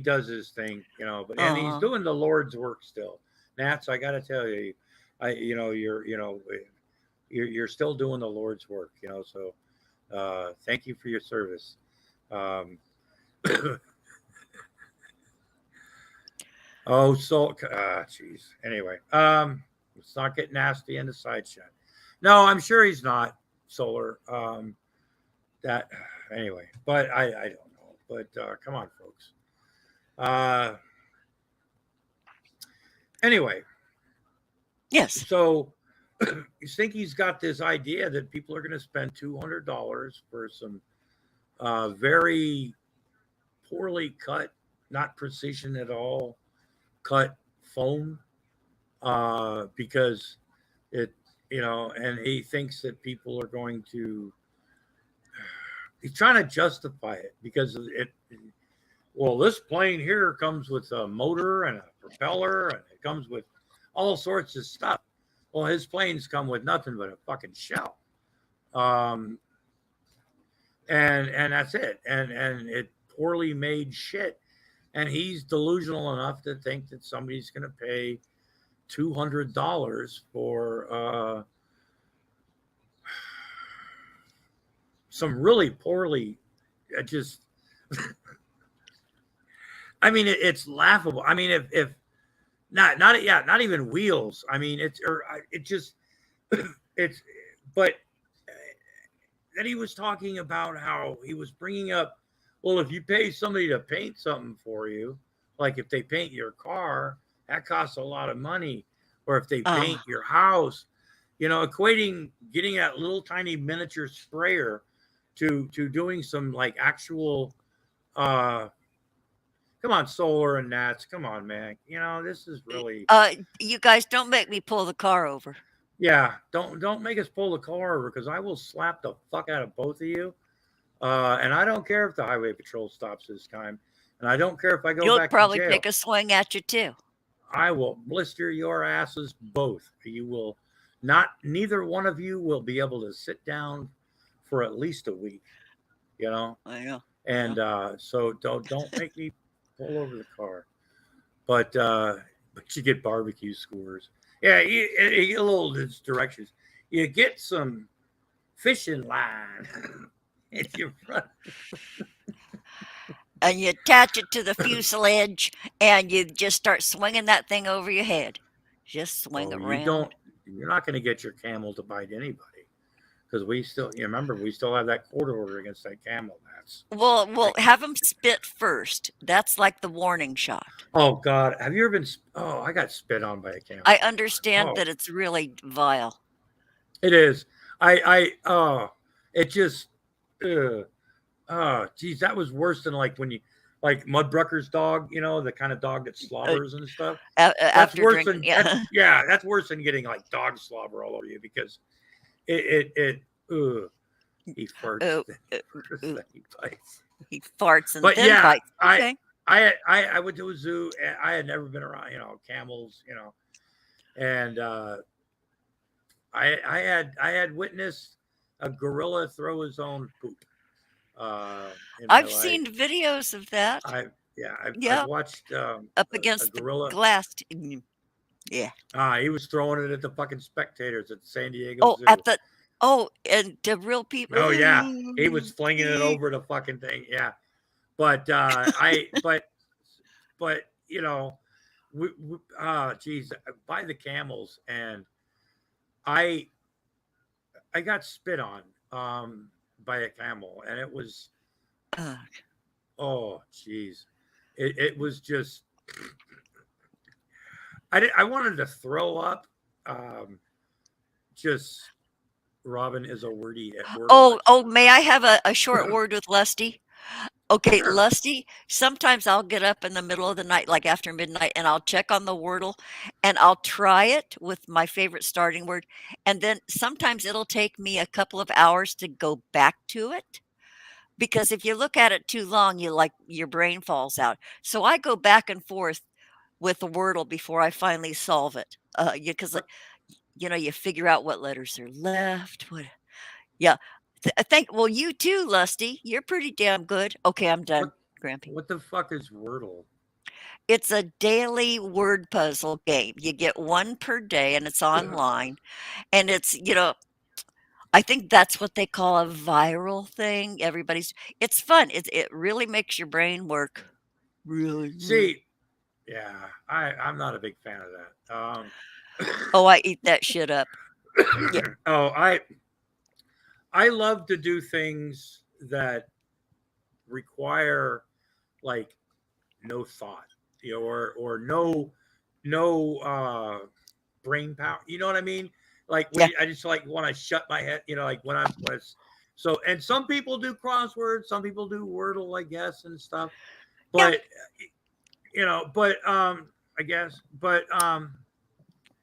does his thing, but and he's doing the Lord's work still. Nats, I got to tell you, you're still doing the Lord's work, you know. So thank you for your service. Um, oh, so jeez. Anyway, let's not get nasty in the side chat. No, I'm sure he's not solar. That anyway, but I don't know. But come on, folks. Anyway,
Yes.
so you think he's got this idea that people are going to spend $200 for some very poorly cut, not precision at all, cut foam because it, you know, and he thinks that people are going to. He's trying to justify it because it. Well, this plane here comes with a motor and a propeller, and it comes with all sorts of stuff. Well, his planes come with nothing but a fucking shell, and that's it, and it poorly made shit, and he's delusional enough to think that somebody's going to pay $200 for some really poorly, just. I mean, it's laughable. I mean, if not even wheels. I mean, it just it's. But then he was talking about how he was bringing up. Well, if you pay somebody to paint something for you, like if they paint your car, that costs a lot of money. Or if they paint your house, you know, equating getting that little tiny miniature sprayer to doing some like actual. Come on, Solar and Nats. Come on, man. You know, this is really.
You guys don't make me pull the car over.
Yeah, don't make us pull the car over because I will slap the fuck out of both of you. And I don't care if the highway patrol stops this time, and I don't care if I go
You'll
back
probably
to jail.
take a swing at you too.
I will blister your asses both. You will not. Neither one of you will be able to sit down for at least a week. You know.
I know.
And so don't make me pull over the car, but you get barbecue skewers. Yeah, you get a little directions. You get some fishing line in your front,
and you attach it to the fuselage, and you just start swinging that thing over your head. Just swing around.
You're not going to get your camel to bite anybody because we still. You remember we still have that court order against that camel.
Well, have them spit first. That's like the warning shot.
Oh God, have you ever been? Oh, I got spit on by a camel.
I understand that it's really vile.
It is. It just. Geez, that was worse than like when you like Mudbrucker's dog. You know, the kind of dog that slobbers and stuff. That's worse than that's worse than getting like dog slobber all over you because it. He farts. He bites.
He farts and then bites. Okay.
I went to a zoo. And I had never been around, you know, camels, you know, and I had witnessed a gorilla throw his own poop.
I've seen videos of that.
I've watched
up against
a gorilla.
The glass. Yeah.
He was throwing it at the fucking spectators at San Diego Zoo.
And the real people.
Oh yeah, he was flinging it over the fucking thing. Yeah, but but you know, geez, by the camels, and I got spit on by a camel, and it was oh geez, it was just I wanted to throw up, just. Robin is a wordy at work.
Oh, may I have a short word with Lusty? Okay, sure. Lusty, sometimes I'll get up in the middle of the night, like after midnight, and I'll check on the Wordle, and I'll try it with my favorite starting word, and then sometimes it'll take me a couple of hours to go back to it, because if you look at it too long, your brain falls out. So I go back and forth with the Wordle before I finally solve it, because you know, you figure out what letters are left. Well, you too, Lusty. You're pretty damn good. Okay, I'm done, Grampy.
What the fuck is Wordle?
It's a daily word puzzle game. You get one per day, and it's online. And it's, you know, I think that's what they call a viral thing. It's fun. It really makes your brain work. Really.
See, yeah, I'm not a big fan of that.
Oh, I eat that shit up. Yeah.
Oh, I love to do things that require like no thought, or no brain power. You know what I mean? Like
Yeah.
I just like want to shut my head. Like when it's so. And some people do crosswords, some people do Wordle, I guess, and stuff.
Yeah.
But I guess, but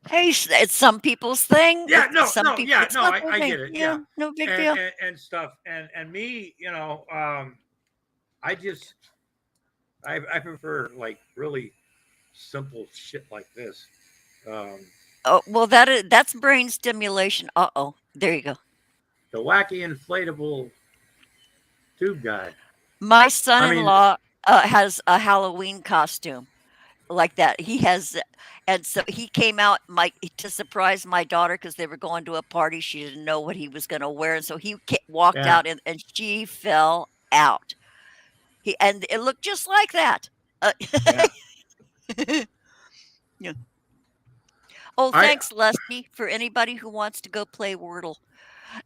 Hey, it's some people's thing.
yeah, no,
Some
no,
people,
yeah,
it's
no,
not
I,
their
I
thing.
get it,
Yeah,
yeah,
no big
and,
deal.
and and stuff, and me, I just I prefer like really simple shit like this. Um,
Oh, well, that's brain stimulation. Uh-oh. There you go.
the wacky inflatable tube guy.
My
I mean,
son-in-law has a Halloween costume like that. He has, and so he came out to surprise my daughter because they were going to a party. She didn't know what he was going to wear, and so he walked
yeah,
out, and she fell out. And it looked just like that. Uh,
yeah.
yeah. Oh,
I
thanks, Lusty, for anybody who wants to go play Wordle.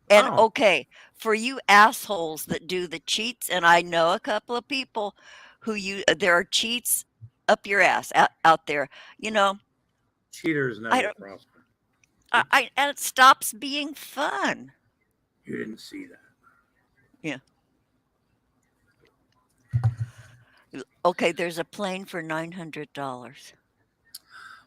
And
oh,
okay, for you assholes that do the cheats, and I know a couple of people there are cheats up your ass out there. You know,
cheaters
I
never
don't,
prosper. Oops,
and it stops being fun.
you didn't see that.
Yeah. Okay, there's a plane for $900.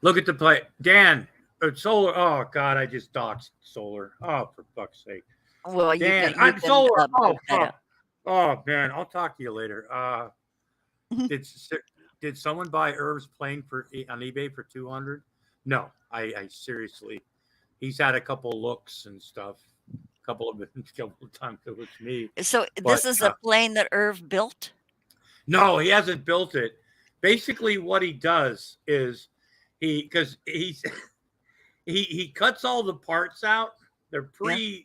Look at the play, Dan. Solar. Oh God, I just doxed Solar. Oh, for fuck's sake,
Well,
Dan.
you
I'm
can
Solar. Oh
blurt that
fuck.
out.
Oh man, I'll talk to you later. Did did someone buy Irv's plane on eBay for 200? No, I seriously. He's had a couple looks and stuff. A couple of times it was me,
So this
but
is a plane that Irv built.
no, he hasn't built it. Basically, what he does is because he cuts all the parts out. They're
Yeah.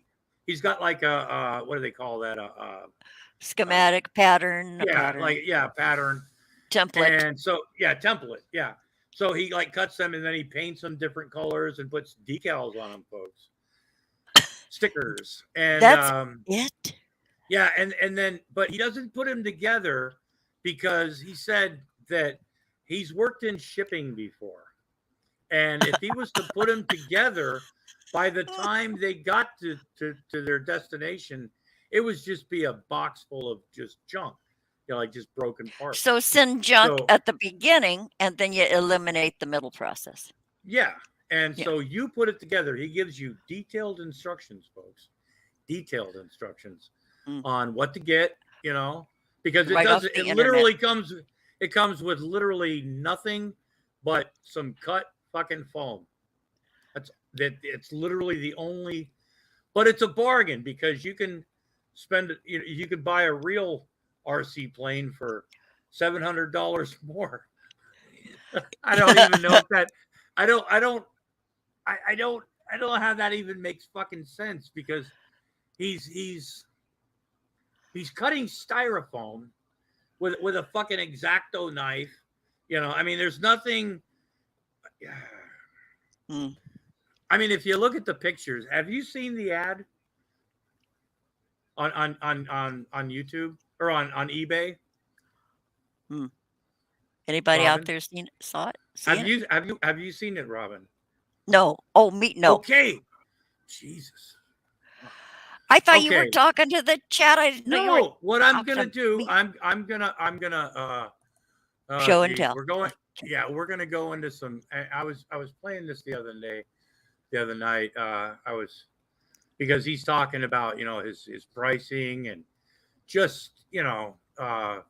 He's got like a what do they call that? Uh,
Schematic pattern, a
yeah,
pattern
like yeah, pattern.
template.
And so yeah, template. Yeah. So he like cuts them and then he paints them different colors and puts decals on them, folks. Stickers. And
That's it.
yeah, and then but he doesn't put them together because he said that he's worked in shipping before. And if he was to put them together, by the time they got to their destination, it would just be a box full of just junk, like just broken parts.
So send junk
So
at the beginning and then you eliminate the middle process.
yeah. And
Yeah.
so you put it together. He gives you detailed instructions, folks. Detailed instructions
Mm.
on what to get, because
Right off the
it
internet.
literally comes with literally nothing but some cut fucking foam. It's literally the only, but it's a bargain because you can you could buy a real RC plane for $700 more. I don't even know if that I don't I don't know how that even makes fucking sense because he's cutting styrofoam with a fucking X-Acto knife. I mean, there's nothing.
Mm.
I mean, if you look at the pictures, have you seen the ad on YouTube or on eBay?
Mm. Anybody out
Robin,
there saw it? Seen it?
have you seen it, Robin?
No. Oh, me no.
Okay, Jesus.
I thought you were
Okay.
talking to the chat. I didn't know you were
No, what I'm
talking
gonna
to
do,
me.
I'm gonna
Show and
geez,
tell.
we're going. Yeah, we're gonna go into some. I was playing this the other night. I was because he's talking about his pricing and just how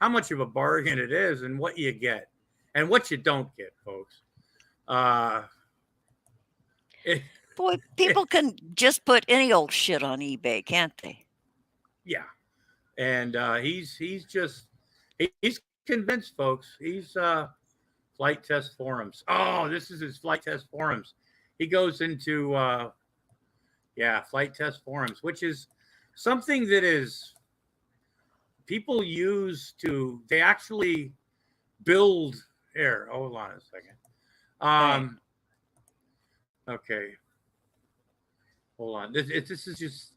much of a bargain it is and what you get and what you don't get, folks.
Boy, people can just put any old shit on eBay, can't they?
Yeah, and he's convinced, folks. He's flight test forums. Oh, this is his flight test forums. He goes into Yeah, flight test forums, which is something that is people use to they actually build here. Hold on a second.
Right.
Okay. Hold on. This is just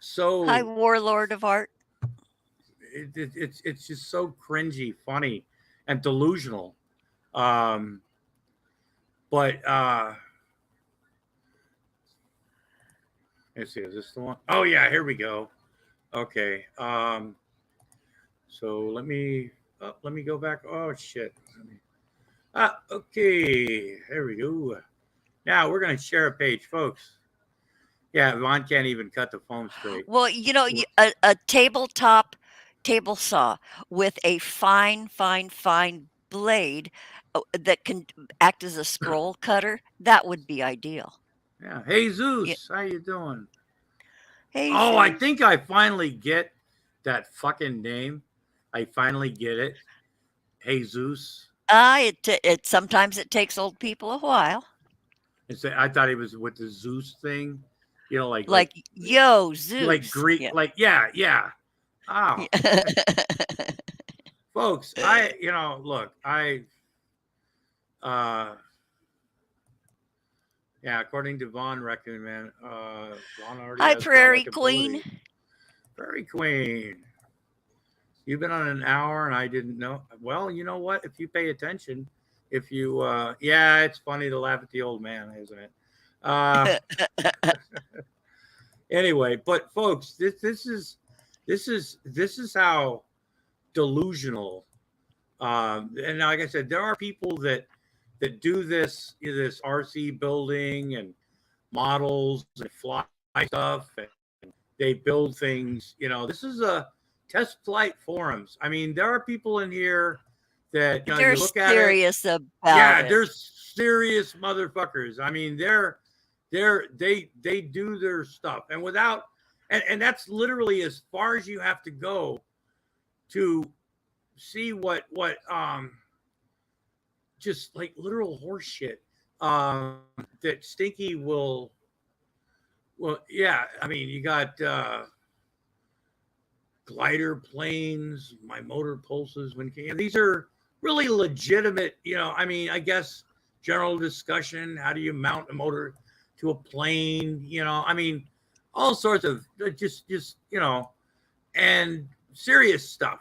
so
Hi, warlord of art.
it's just so cringy, funny, and delusional. Um, but let's see, is this the one? Oh yeah, here we go. Okay. So let me go back. Oh shit. Okay. There we go. Now we're gonna share a page, folks. Yeah, Vaughn can't even cut the foam straight.
Well, a tabletop table saw with a fine, fine, fine blade that can act as a scroll cutter, that would be ideal.
Yeah. Hey
Yeah.
Zeus, how you doing?
Hey,
Oh, I
Zeus.
think I finally get that fucking name. I finally get it. Jesus.
It sometimes it takes old people a while.
I thought it was with the Zeus thing. You know,
Like, yo,
like
Zeus.
Greek,
Yeah.
like yeah. Oh, folks, look, uh yeah, according to Vaughn Reckon, man, Vaughn already
Hi,
has
Prairie
godlike
Queen.
ability. Very Queen. You've been on an hour and I didn't know. Well, you know what? If you pay attention, if you yeah, it's funny to laugh at the old man, isn't it? Uh anyway, but folks, this is how delusional. And like I said, there are people that do this RC building and models and fly stuff, and they build things. This is a test flight forums. I mean, there are people in here that
They're
you look at it.
serious about
Yeah,
it.
they're serious motherfuckers. I mean, they do their stuff, and without and that's literally as far as you have to go to see what just like literal horse shit that Stinky will. Well, yeah, I mean, you got glider planes, my motor pulses when these are really legitimate. I mean, I guess general discussion. How do you mount a motor to a plane? I mean, all sorts of just and serious stuff.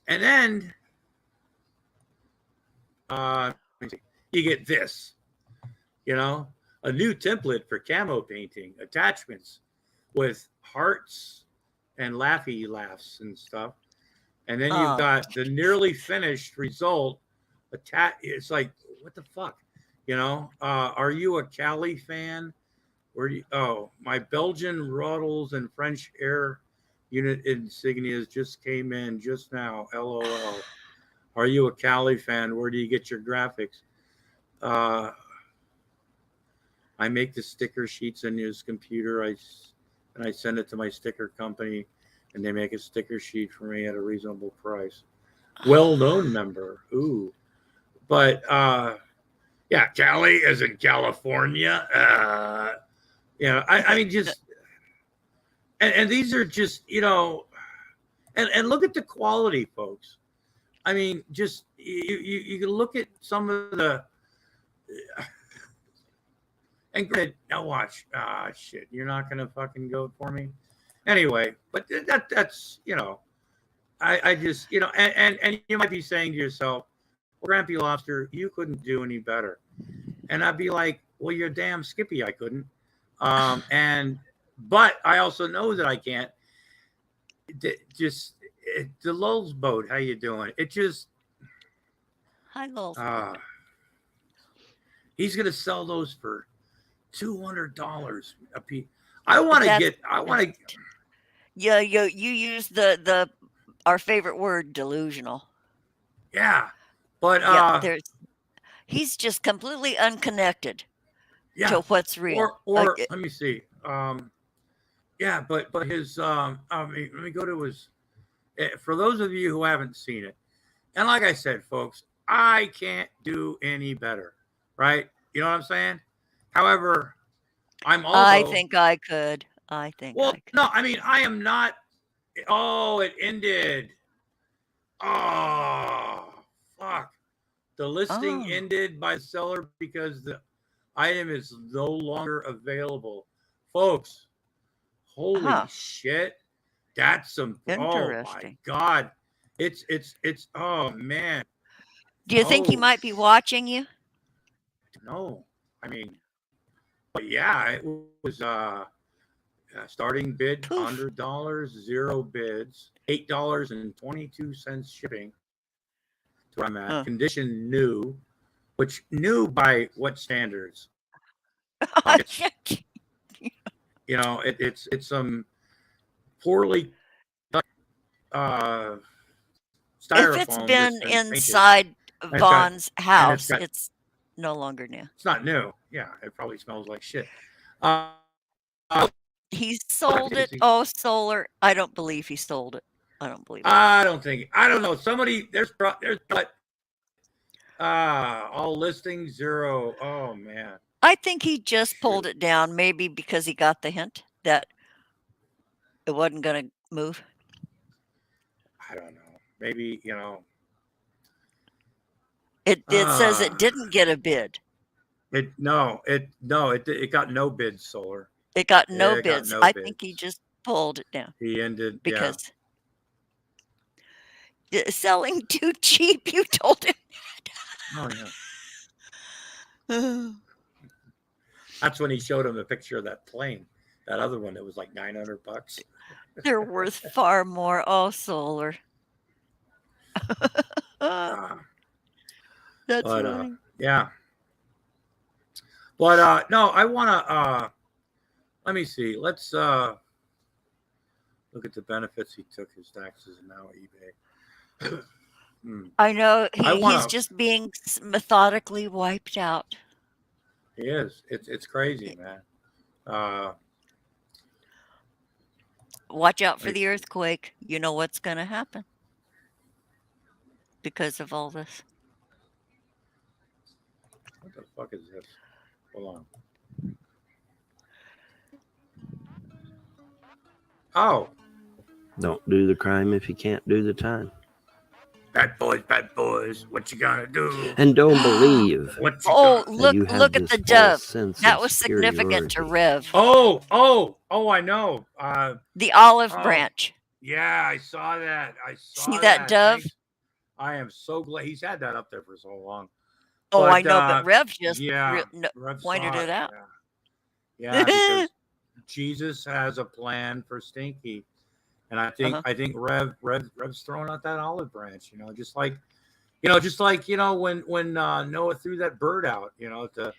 And then you get this, a new template for camo painting attachments with hearts and laughy laughs and stuff. And then you've got the nearly finished result. It's like, what the fuck? Are you a Cali fan? Where do you, oh, my Belgian Roddles and French air unit insignias just came in just now. LOL. Are you a Cali fan? Where do you get your graphics? I make the sticker sheets in his computer. I send it to my sticker company, and they make a sticker sheet for me at a reasonable price. Well-known member. Ooh. But yeah, Cali is in California. I mean, just and these are just and look at the quality, folks. I mean, just you can look at some of the and granted, now watch. Shit, you're not gonna fucking go for me. Anyway, but that's I just and you might be saying to yourself, well, Grampy Lobster, you couldn't do any better. And I'd be like, well, you're damn Skippy, I couldn't. But I also know that I can't. The Lulz boat, how you doing? It just
Hi, Lulz.
He's gonna sell those for $200 a piece. I want to.
Yeah, you use the our favorite word, delusional.
Yeah, but
he's just completely unconnected
yeah,
to what's real.
or let me see. Yeah, but his I mean, let me go to his. For those of you who haven't seen it, and like I said, folks, I can't do any better, right? You know what I'm saying? However, I'm
I
also.
think I could. I think
Well,
I could.
no, I mean, I am not. Oh, it ended. Oh, fuck. The listing
Oh,
ended by the seller because the item is no longer available. Folks, holy
huh.
shit. That's some, oh my
Interesting.
God. Oh man.
Do you think he
Oh,
might be watching you?
no. I mean, but yeah, it was, starting bid
Poof.
$100, zero bids, $8.22 shipping to where I'm at.
Huh.
Condition new, which new by what standards? It's, it's some poorly uh,
If it's
styrofoam that's
been
been painted.
inside
And it's got,
Vaughn's
and it's
house,
got,
it's no longer new.
it's not new. Yeah, it probably smells like shit. Uh,
He sold it. Oh, solar. I don't believe he sold it. I don't believe it.
I don't know. Somebody, but all listings zero. Oh man.
I think he just pulled
Shoot.
it down, maybe because he got the hint that it wasn't going to move.
I don't know. Maybe,
It says it
uh,
didn't get a bid.
it got no bids, solar.
It got no
It got
bids.
no
I think he
bids.
just pulled it down
He ended, yeah.
because selling too cheap. You told him.
Oh yeah. That's when he showed him the picture of that plane. That other one that was like $900.
They're worth far more. Oh, solar.
Uh,
That's
but
funny.
yeah. But no, I wanna let me see. Let's look at the benefits he took his taxes and now eBay.
I know he's
wanna
just being methodically wiped out.
He is. It's crazy, man.
Watch out for the earthquake. You know what's going to happen because of all this.
What the fuck is this? Hold on. Oh,
Don't do the crime if you can't do the time.
bad boys, what you gonna do?
And don't believe
What you
Oh,
gonna
that you
look
have
look at
this
the
false
dove.
sense
That
of
was significant to
superiority.
Rev.
Oh, I know.
The olive
Oh,
branch.
yeah, I saw that.
See that dove?
Thanks. I am so glad he's had that up there for so long.
Oh,
But
I know, but Rev just
yeah, Rev
pointed
saw
it out.
Yeah, because Jesus has a plan for Stinky. And I think Rev's throwing out that olive branch, just like when Noah threw that bird out, to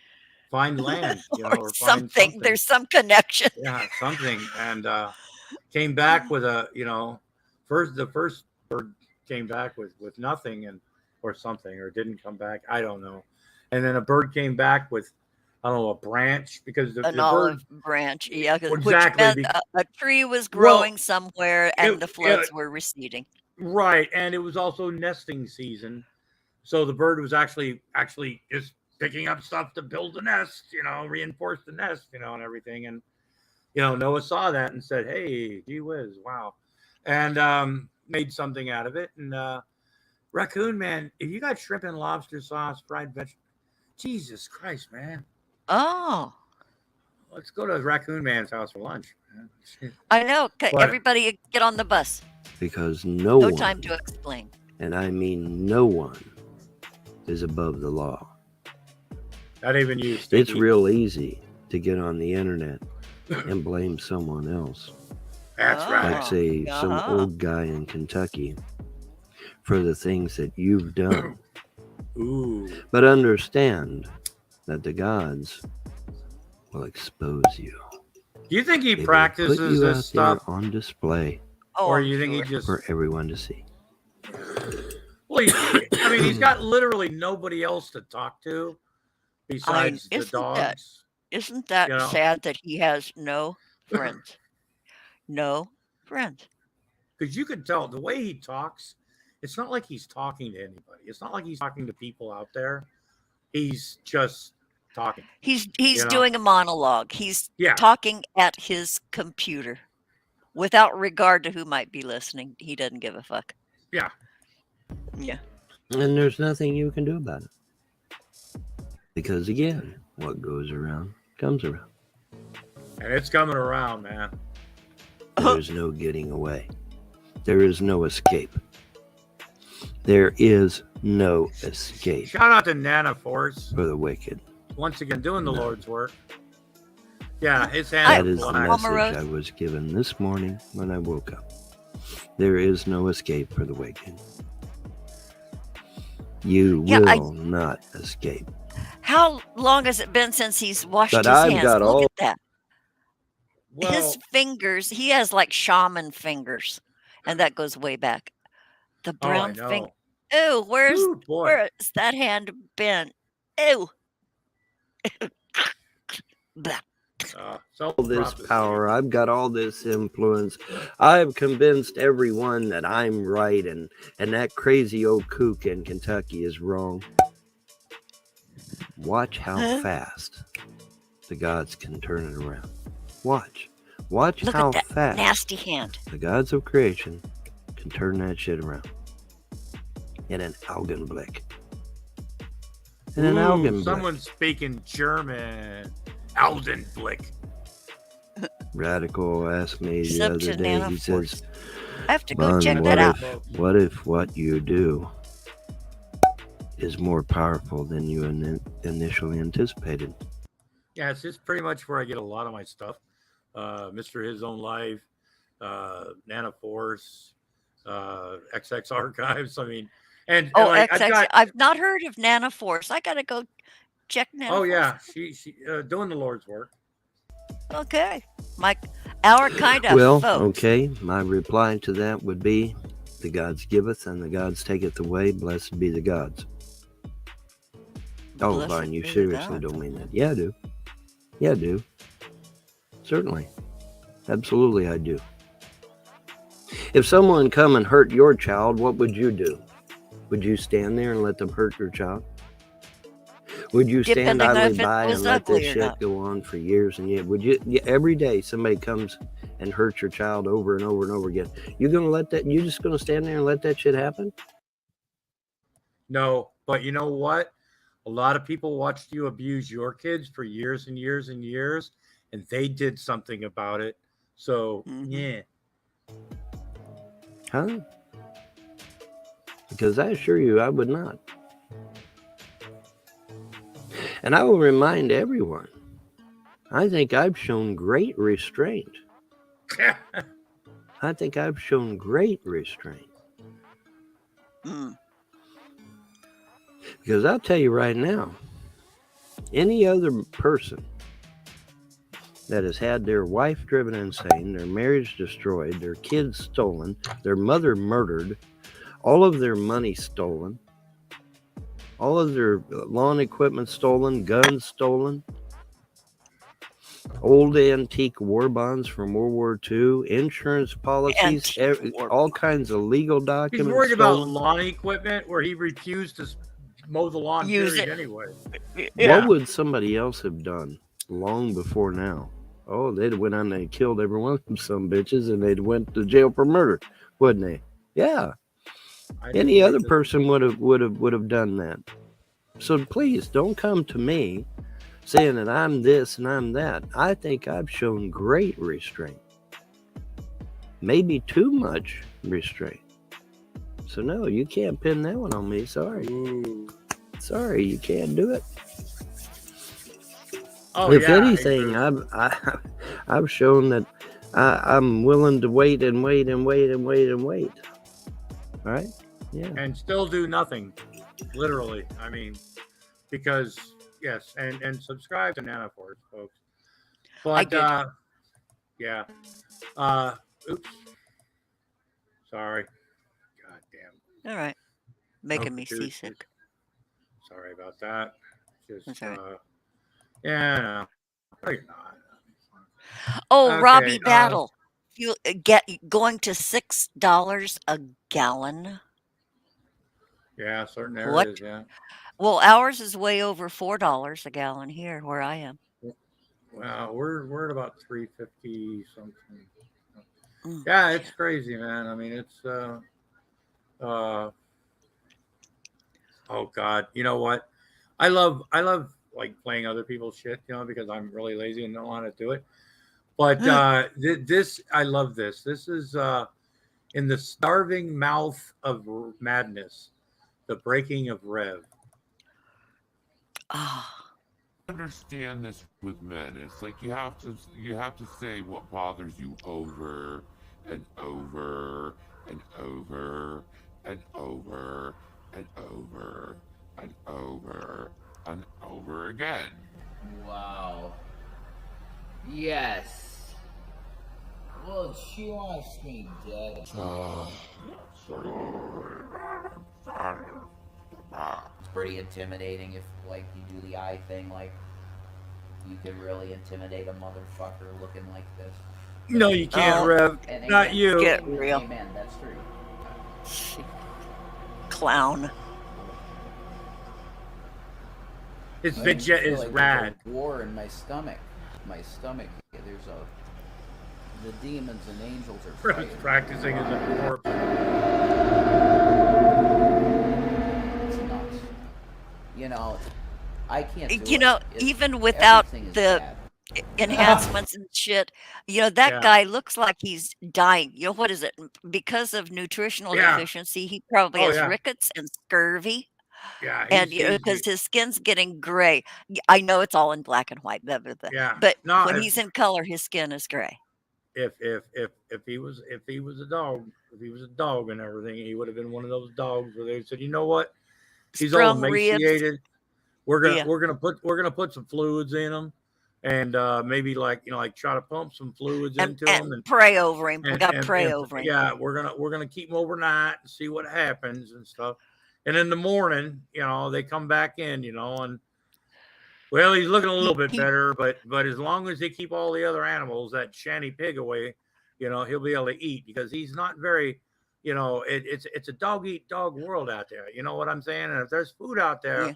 find land,
Or
or find
something.
something.
There's some connection.
Yeah, something. And came back with the first bird came back with nothing or something, or didn't come back. I don't know. And then a bird came back with, I don't know, a branch, because the
olive
bird,
branch. Yeah,
exactly,
which meant a tree was growing somewhere and the floods were receding.
Right, and it was also nesting season, so the bird was actually just picking up stuff to build the nest, reinforce the nest, and everything. And Noah saw that and said, "Hey, gee whiz, wow," and made something out of it. And Raccoon Man, if you got shrimp and lobster sauce, fried vegetables, Jesus Christ, man!
Oh,
Let's go to Raccoon Man's house for lunch.
I know.
But
Everybody get on the bus.
Because no
No
one,
time to explain.
and I mean no one, is above the law.
not even you,
It's
Stinky.
real easy to get on the internet and blame someone else.
That's right.
Like, say, some old guy in Kentucky for the things that you've done.
Ooh.
But understand that the gods will expose you.
Do you think he
They will
practices
put you
this
out
stuff,
there on display
or you think he just?
for everyone to see.
Well, he's got literally nobody else to talk to besides the dogs.
Isn't that sad that he has no friends? No friends.
Because you can tell the way he talks, it's not like he's talking to anybody. It's not like he's talking to people out there. He's just talking.
He's
You know?
doing a monologue. He's
Yeah.
talking at his computer without regard to who might be listening. He doesn't give a fuck.
Yeah.
Yeah.
And there's nothing you can do about it. Because again, what goes around comes around.
And it's coming around, man.
There's no getting away. There is no escape. There is no escape
Shout out to Nana Force.
for the wicked.
Once again, doing the Lord's work. Yeah, his
That
hand
is the
black.
message
Rose.
I was given this morning when I woke up. There is no escape for the wicked. You
Yeah,
will not escape.
How long has it been since he's washed
But
his
I've
hands?
got
Look
all-
at that.
Well,
His fingers, he has like shaman fingers, and that goes way back. The
oh, I
brown finger.
know.
Ew, where's
Ooh, boy.
where's that hand been? Ew. Blah.
So
All this power. I've got all this influence. I've convinced everyone that I'm right and that crazy old kook in Kentucky is wrong. Watch how
Huh?
fast the gods can turn it around. Watch. Watch
Look
how
at that
fast
nasty hand.
the gods of creation can turn that shit around. In an Augenblick. In an Augenblick.
Someone's speaking German. Augenblick.
Radical asked me the
Except
other
to
day,
Nana
he
Force.
says,
I have to go
Bon,
check that out.
what if what you do is more powerful than you initially anticipated?
Yeah, it's just pretty much where I get a lot of my stuff. Mr. His Own Life, Nana Force, XX Archives. I mean, and
Oh,
like,
XX. I've not heard of Nana Force. I gotta go check Nana
oh
Force.
yeah, she doing the Lord's work.
Okay. Our kind of
Well,
folks.
okay, my reply to that would be, the gods giveth and the gods taketh away, blessed be the gods. Oh,
Blessed
Vine, you
be the
seriously
gods.
don't mean that. Yeah, I do. Yeah, I do. Certainly. Absolutely, I do. If someone come and hurt your child, what would you do? Would you stand there and let them hurt your child? Would you stand
Depending on
idly
if it
by
was
and let
ugly
this
or
shit
not.
go on for years and years? Would you? Every day somebody comes and hurts your child over and over and over again. You gonna let that? You just gonna stand there and let that shit happen?
No, but you know what? A lot of people watched you abuse your kids for years and years and years, and they did something about it. So yeah.
Huh? Because I assure you, I would not. And I will remind everyone, I think I've shown great restraint. I think I've shown great restraint.
Mm.
Because I'll tell you right now, any other person that has had their wife driven insane, their marriage destroyed, their kids stolen, their mother murdered, all of their money stolen, all of their lawn equipment stolen, guns stolen, old antique war bonds from World War II, insurance policies, all kinds of legal documents.
He's worried about
stolen.
lawn equipment where he refused to mow the lawn
Use
period
it.
anyway.
What would somebody else have done long before now? Oh, they'd went on and killed every one of them some bitches, and they'd went to jail for murder, wouldn't they? Yeah. Any other person would have done that. So please don't come to me saying that I'm this and I'm that. I think I've shown great restraint. Maybe too much restraint. So no, you can't pin that one on me. Sorry. Sorry, you can't do it.
Oh,
If
yeah,
anything, I've shown that I'm willing to wait and wait and wait and wait and wait. All right? Yeah.
and still do nothing. Literally. I mean, because yes, and subscribe to Nana Force, folks. But yeah. Oops. Sorry. God damn.
All right. Making me
Dude,
seasick.
Sorry about that. Just
That's all right.
yeah, no. No, you're not.
Oh,
Okay,
Robbie Battle. You get going to $6 a gallon.
Yeah, certain
What?
areas, yeah.
Well, ours is way over $4 a gallon here where I am.
Wow, we're at about 350 something.
Mm.
Yeah, it's crazy, man. I mean, it's uh oh God, you know what? I love like playing other people's shit, because I'm really lazy and don't want to do it. But this I love this. This is in the starving mouth of madness, the breaking of Rev.
Ah.
Understand this with men. It's like you have to say what bothers you over and over and over and over and over and over and over again.
Wow. Yes. Well, she wants me dead. It's pretty intimidating if, like, you do the eye thing. Like, you can really intimidate a motherfucker looking like this.
No, you can't,
Oh.
Rev.
And
Not
amen.
you.
Get real.
Amen. That's true.
Clown.
His
I
fidget
feel
is
like
rad.
there's a war in my stomach. There's the demons and angels are
Rev's
fighting.
practicing as a corpse.
It's nuts. I can't do it.
Even without
Everything is
the
bad.
enhancements and shit, that
Yeah.
guy looks like he's dying. What is it? Because of nutritional
Yeah.
deficiency, he probably
Oh,
has
yeah.
rickets and scurvy.
Yeah,
And because his skin's getting gray. I know it's all in black and white, blah, blah, blah.
yeah.
But
No,
when he's in color, his skin is gray.
if he was a dog, if he was a dog and everything, he would have been one of those dogs where they said, you know what, he's all
Sprung ribs.
emaciated. We're
Yeah.
gonna put some fluids in him, and maybe like try to pump some fluids into him
And pray over him. We got to pray over him.
yeah, we're gonna keep him overnight and see what happens and stuff. And in the morning, they come back in, and well, he's looking a little bit better, but as long as they keep all the other animals, that shanty pig away, he'll be able to eat because he's not very, it's a dog eat dog world out there. You know what I'm saying? And if there's food out there,
Yeah.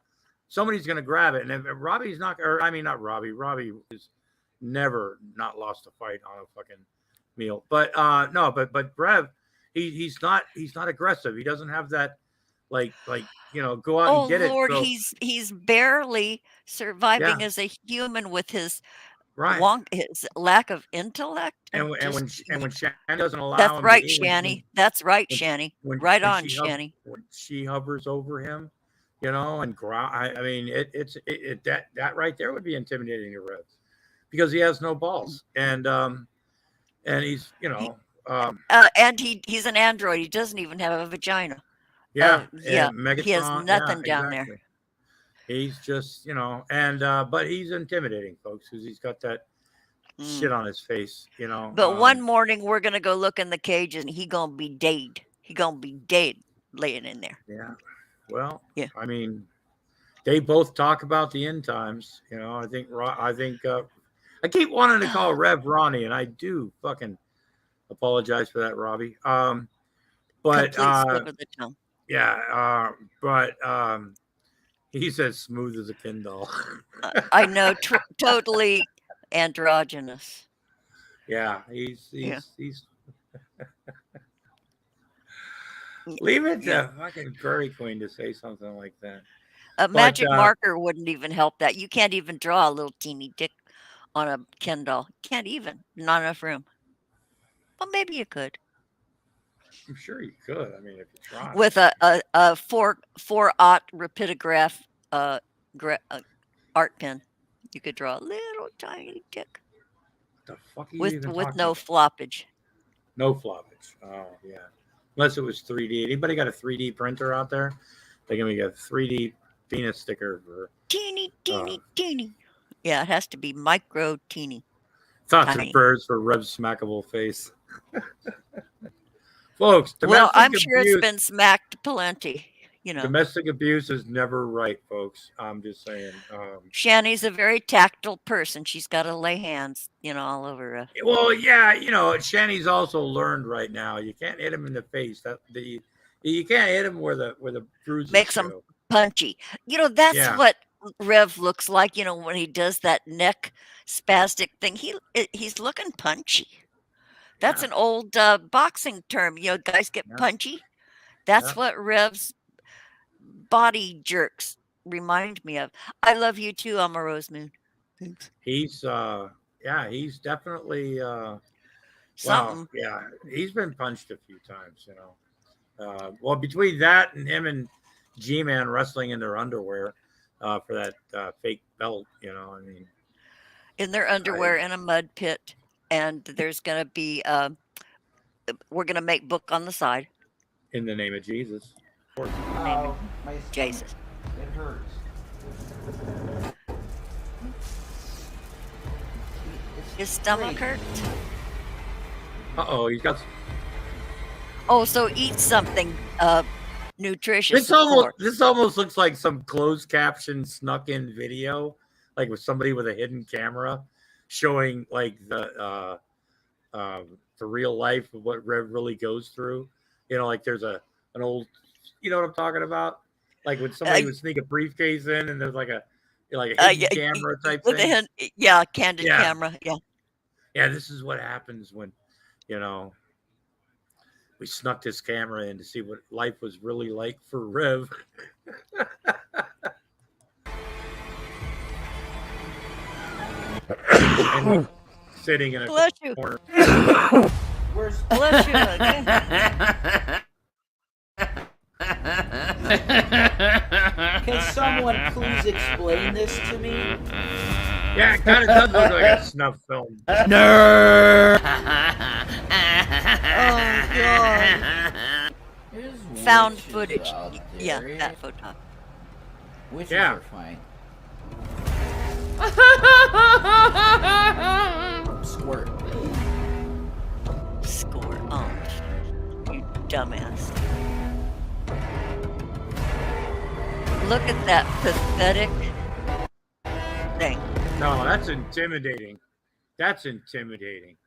somebody's gonna grab it. And if Robbie's not, or I mean not Robbie. Robbie has never not lost a fight on a fucking meal. But no, but Brev, he's not aggressive. He doesn't have that like go out and get
Lord,
it. So,
he's barely surviving
Yeah.
as a human with his
right.
his lack of intellect.
And when Shanny doesn't allow
That's
him
right,
to eat,
Shanny. That's right,
when-
Shanny.
when
Right on,
she
Shanny.
when she hovers over him, and growl. I mean, that right there would be intimidating to Rev because he has no balls, and he's
And he's an android. He doesn't even have a vagina.
yeah,
Yeah,
and Megatron,
he has nothing
yeah,
down there.
exactly. He's just and but he's intimidating, folks, because he's got that shit on his face,
But one morning we're gonna go look in the cage and he gonna be dead. He gonna be dead laying in there.
Yeah. Well,
Yeah.
I mean, they both talk about the end times. I think I keep wanting to call Rev Ronnie, and I do fucking apologize for that, Robbie. But
Complete slip of the tongue.
yeah, but he's as smooth as a Ken doll.
I know, totally androgynous.
Yeah, he's
Yeah.
Leave it to
Yeah.
fucking Curry Queen to say something like that.
A magic marker wouldn't even help that. You can't even draw a little teeny dick on a Ken doll. Can't even. Not enough room. Well, maybe you could.
I'm sure you could. I mean, if you try.
With a 4-aught rapidograph art pen, you could draw a little tiny dick
What the fuck are you
with
even
with
talking
no
about?
floppage.
No floppage. Oh yeah. Unless it was 3D. Anybody got a 3D printer out there? They can make a 3D penis sticker for
Teeny. Yeah, it has to be micro teeny.
thoughts
Tiny.
and prayers for Rev Smackable face. Folks,
Well,
domestic
I'm sure
abuse.
it's been smacked plenty.
Domestic abuse is never right, folks. I'm just saying.
Shanny's a very tactile person. She's got to lay hands, all over.
Well, yeah, Shanny's also learned right now. You can't hit him in the face. You can't hit him where the bruises
Makes him
show.
punchy. That's
Yeah.
what Rev looks like. When he does that neck spastic thing, he's looking punchy. That's
Yeah.
an old boxing term. Guys get
Yeah.
punchy. That's
Yeah.
what Rev's body jerks remind me of. I love you too, I'm a Rose Moon. Thanks.
He's he's definitely
Something.
he's been punched a few times, well, between that and him and G-Man wrestling in their underwear for that fake belt, I mean,
In their underwear in a mud pit, and there's gonna be we're gonna make book on the side.
in the name of Jesus.
In the name
Oh,
of
my stomach.
Jesus.
It hurts.
His stomach hurt.
Uh-oh, he's got
Oh, so eat something nutritious.
this almost looks like some closed caption snuck in video, like with somebody with a hidden camera showing like the real life of what Rev really goes through. Like there's an old, you know what I'm talking about? Like when somebody would sneak a briefcase in and there's like a hidden camera type
with
thing.
Candid camera.
Yeah, this is what happens when, we snuck this camera in to see what life was really like for Rev. And sitting in a
Bless you.
corner.
Bless you.
Can someone please explain this to me?
Yeah, it kind of does look like a snuff film.
Nerd.
Oh God. Found footage. Yeah, that photo.
Witches are fine. Squirt.
Score. Oh, you dumbass. Look at that pathetic thing.
No, that's intimidating. That's intimidating.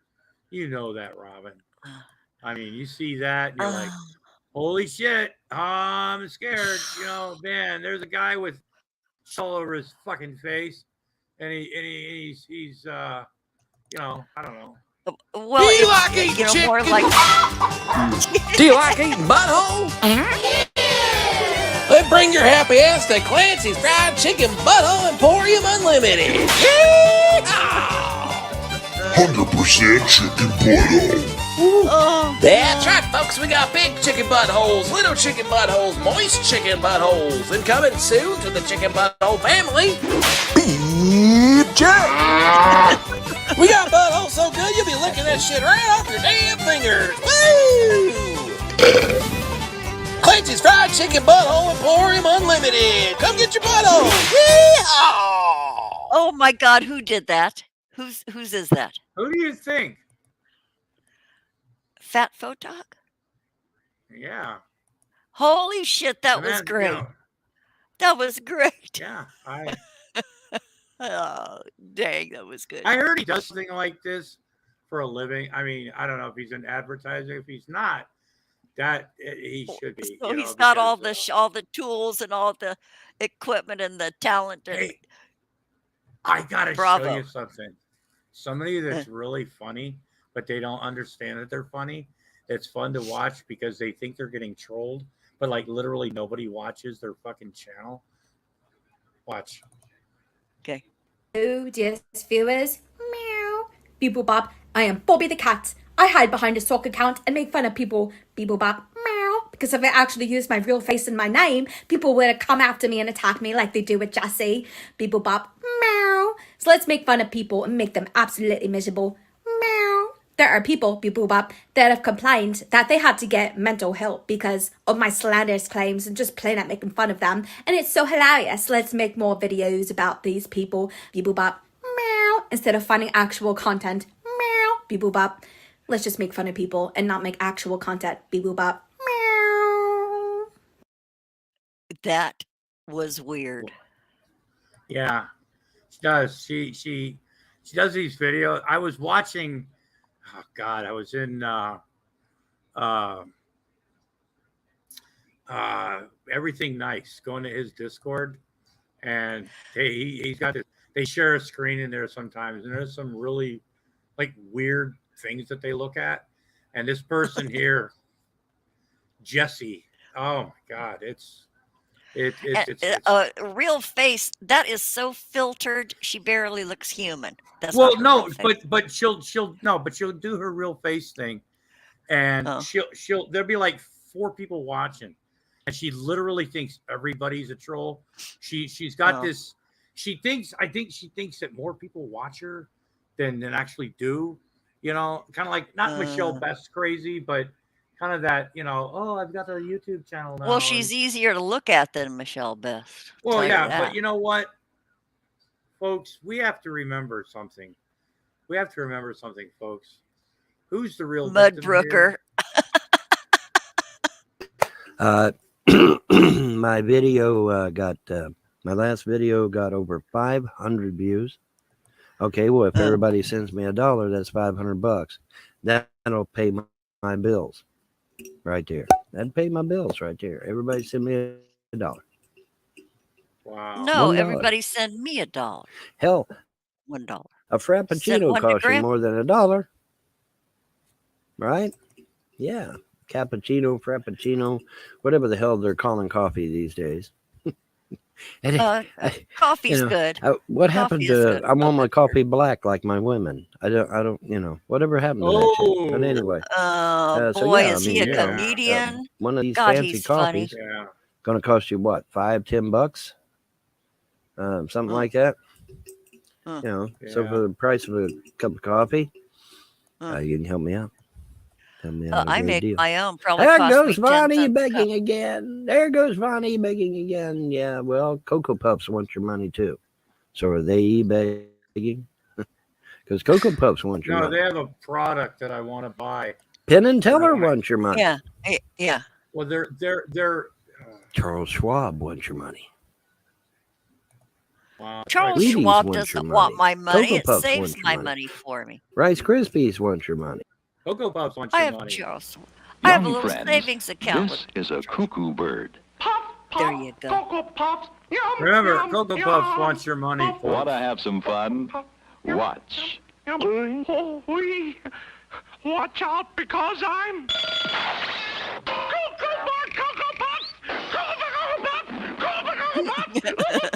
You know that, Robin. I mean, you see that, and you're like, holy shit, I'm scared. Man, there's a guy with all over his fucking face, and he's I don't know.
Well,
Do you like eating chicken?
more like.
Do you like eating butthole? Then bring your happy ass to Clancy's Fried Chicken Butthole Emporium Unlimited.
100% chicken butthole.
That's right, folks. We got big chicken buttholes, little chicken buttholes, moist chicken buttholes, and coming soon to the chicken butthole family, Beef Jack. We got buttholes so good you'll be licking that shit right off your damn fingers. Woo! Clancy's Fried Chicken Butthole Emporium Unlimited. Come get your butthole. Yeehaw!
Oh my God, who did that? Whose is that?
Who do you think?
Fat Photog?
Yeah.
Holy shit, that was great. That was great.
Yeah,
Oh, dang, that was good.
I heard he does something like this for a living. I mean, I don't know if he's in advertising. If he's not, that he should be.
So he's got all the tools and all the equipment and the talent. And
Hey, I gotta
Bravo.
show you something. Somebody that's really funny, but they don't understand that they're funny. It's fun to watch because they think they're getting trolled, but like literally nobody watches their fucking channel. Watch.
Okay.
Hello, dear viewers. Meow. Beeble Bob. I am Bobby the cat. I hide behind a sock account and make fun of people. Beeble Bob. Meow. Because if I actually used my real face and my name, people would have come after me and attack me like they do with Jesse. Beeble Bob. Meow. So let's make fun of people and make them absolutely miserable. Meow. There are people, Beeble Bob, that have complained that they had to get mental help because of my slanderous claims and just plain out making fun of them. And it's so hilarious. Let's make more videos about these people. Beeble Bob. Meow. Instead of finding actual content. Meow. Beeble Bob. Let's just make fun of people and not make actual content. Beeble Bob. Meow.
That was weird.
Yeah, she does. She does these videos. I was watching. Oh God, I was in Everything Nice. Going to his Discord, and he's got this. They share a screen in there sometimes, and there's some really like weird things that they look at. And this person here, Jesse. Oh my God, it's
A real face that is so filtered, she barely looks human. That's
well,
not her real
no,
face.
but she'll do her real face thing, and
Oh.
she'll there'll be like 4 people watching, and she literally thinks everybody's a troll. She's got
Oh.
this. I think she thinks that more people watch her than actually do. You know, kind of like not Michelle Best crazy, but kind of that. You know, oh, I've got a YouTube channel now.
Well, she's easier to look at than Michelle Best.
Well,
tell you
yeah,
that.
but you know what, folks, we have to remember something. We have to remember something, folks. Who's the real victim here?
Mudbrooker.
My video got my last video got over 500 views. Okay, well, if everybody sends me $1, that's $500. That'll pay my bills right there. That'd pay my bills right there. Everybody send me $1.
Wow.
No,
$1.
everybody send me $1.
Hell,
$1.
a frappuccino costs you more than $1, right? Yeah, cappuccino, frappuccino, whatever the hell they're calling coffee these days. And
Coffee's good.
What happened
Coffee is
to?
good.
I want my coffee black like my women. I don't. You know, whatever happened to that shit? But anyway.
Boy, is he a comedian?
One of these
God,
fancy
he's
coffees
funny.
going to cost you what, $5-10, something like that. You know, so for the price of a cup of coffee, you can help me out. Help me out.
I make my own. Probably
there
cost
goes
me 10
Vonnie
cents a
begging
cup.
again. There goes Vonnie begging again. Yeah, well, Cocoa Puffs want your money too. So are they begging? Because Cocoa Puffs want your
No,
money.
they have a product that I want to buy.
Penn and Teller wants your money.
Yeah, yeah.
Well, they're
Charles Schwab wants your money.
Charles
Wheaties
Schwab
wants your
doesn't want my money.
Cocoa
It
Puffs
saves
wants your
my
money.
money for me.
Rice Krispies wants your money.
Cocoa Puffs want
I
your
have
money.
Charles. I have a
Young
little
friends,
savings account.
this is a cuckoo bird.
There you go.
Cocoa Puffs. Yum,
Remember,
yum,
Cocoa
yum.
Puffs wants your money.
Want to have some fun? Watch.
Oh, wee. Watch out because I'm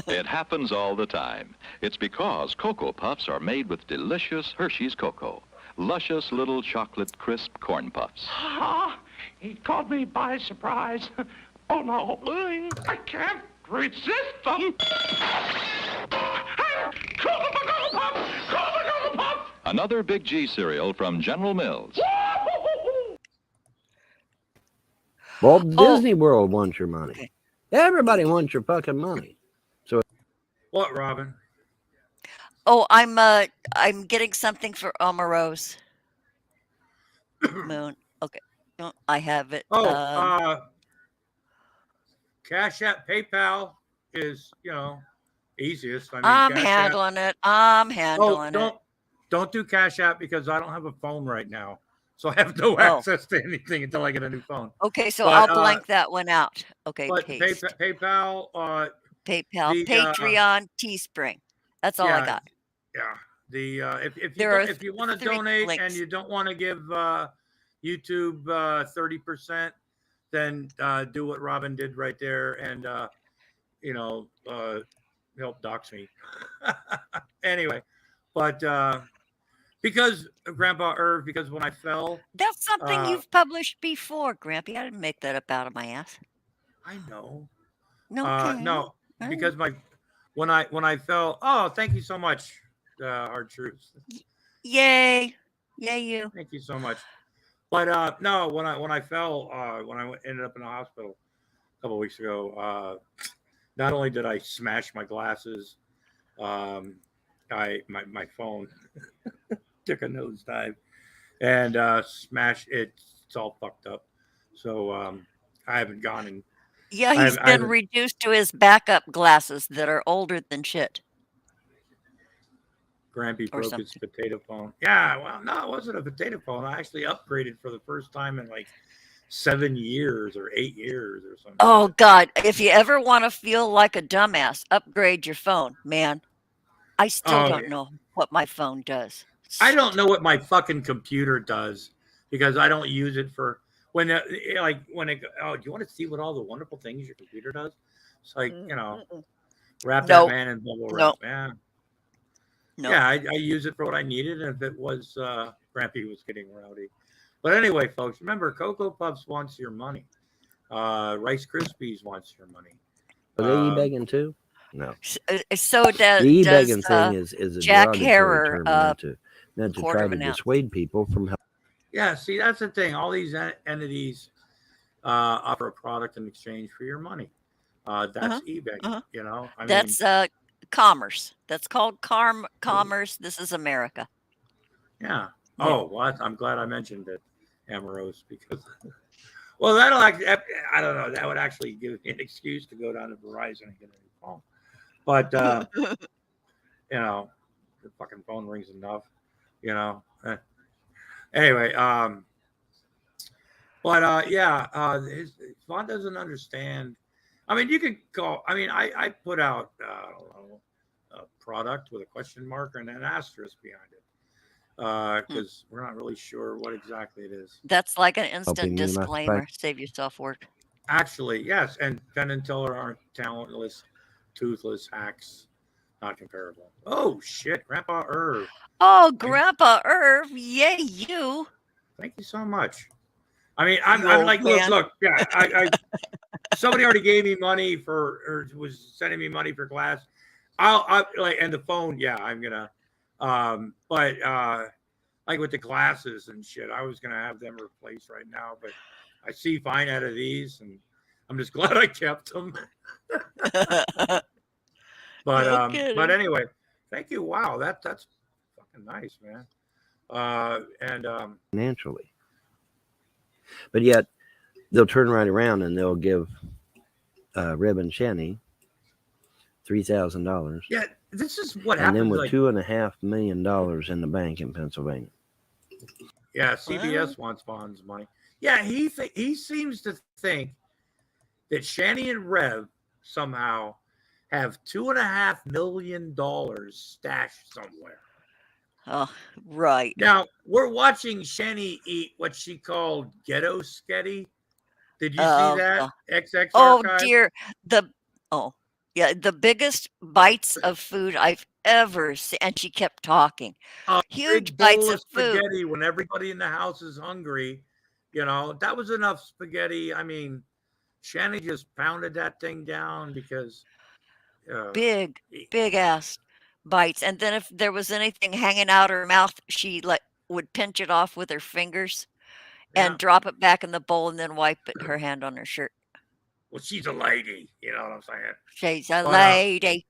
It happens all the time. It's because Cocoa Puffs are made with delicious Hershey's cocoa. Luscious little chocolate crisp corn puffs.
He caught me by surprise. Oh no, I can't resist them. Cocoa Puffs!
Another Big G cereal from General Mills.
Walt Disney World wants your money. Okay. Everybody wants your fucking money. So
what, Robin?
Oh, I'm getting something for Omarosa Moon. Okay, no, I have it.
Cash App, PayPal is easiest. I mean,
I'm
Cash
handling
App.
it. I'm handling it.
Don't do Cash App because I don't have a phone right now, so I have no access to anything until I get a new phone.
Okay, so I'll blank that one out. Okay,
but
paste.
PayPal,
Patreon, Teespring. That's all I got.
Yeah. If you want to
3
donate
links.
and you don't want to give YouTube 30%, then do what Robin did right there and help dox me. Anyway, but because Grandpa Irv, because when I fell,
that's something you've published before, Grampy. I didn't make that up out of my ass.
I know.
No,
because when I fell. Oh, thank you so much, Hard Truths.
Yay, you.
Thank you so much. But no, when I fell, when I ended up in the hospital a couple of weeks ago, not only did I smash my glasses, my phone took a nosedive and smashed it. It's all fucked up. So I haven't gone and
he's been reduced to his backup glasses that are older than shit.
Grampy broke his potato phone. Yeah, well, no, it wasn't a potato phone. I actually upgraded for the first time in like 7 years or 8 years or something.
Oh God, if you ever want to feel like a dumbass, upgrade your phone, man. I still
Oh,
don't know what my phone does.
I don't know what my fucking computer does because I don't use it for when when it. Oh, do you want to see what all the wonderful things your computer does? It's like wrap that
Nope.
man in bubble wrap.
Nope.
Yeah,
Nope.
yeah. I use it for what I needed, and if it was Grampy was getting rowdy. But anyway, folks, remember Cocoa Puffs wants your money. Rice Krispies wants your money.
Are they e-begging too? No.
So
The e-begging thing is a
Jack
derogatory
Harrer,
term, not to
Court
try
of
to
Announce.
dissuade people from helping.
Yeah, see, that's the thing. All these entities offer a product in exchange for your money. That's e-begging. You know, I
That's
mean,
commerce. That's called commerce. This is America.
yeah. Oh, what? I'm glad I mentioned it, Amorose, because well, that'll actually. I don't know. That would actually give me an excuse to go down to Verizon and get a new phone. But you know, the fucking phone rings enough. You know. Anyway, but his Vaughn doesn't understand. I mean, you could call. I mean, I put out I don't know, a product with a question mark and an asterisk behind it because we're not really sure what exactly it is.
That's like an instant
Helping you not
disclaimer. Save yourself work.
Actually, yes, and Penn and Teller aren't talentless, toothless hacks, not comparable. Oh shit, Grandpa Irv.
Oh, Grandpa Irv, yay you!
Thank you so much. I mean, I'm
old
like,
man.
look, yeah, I somebody already gave me money for, or was sending me money for class. I like, and the phone, yeah, I'm gonna, but like with the glasses and shit, I was gonna have them replaced right now, but I see fine out of these, and I'm just glad I kept them. But anyway, thank you. Wow, that's fucking nice, man.
Financially, but yet they'll turn right around and they'll give Reb and Shanny $3,000.
Yeah, this is what
and
happens.
then with
like,
$2.5 million in the bank in Pennsylvania.
Yeah, CBS wants Vaughn's money. Yeah, he seems to think that Shanny and Rev somehow have $2.5 million stashed somewhere.
Oh, right.
Now we're watching Shanny eat what she called ghetto sketty. Did you see that? XX
Oh
Archive?
dear. The biggest bites of food I've ever seen. And she kept talking. Huge
Big
bites
bowl
of food.
spaghetti when everybody in the house is hungry. You know, that was enough spaghetti. I mean, Shanny just pounded that thing down because
Big ass bites. And then if there was anything hanging out her mouth, she would pinch it off with her fingers and drop it back in the bowl and then wipe her hand on her shirt.
Well, she's a lady. You know what I'm saying?
She's a lady.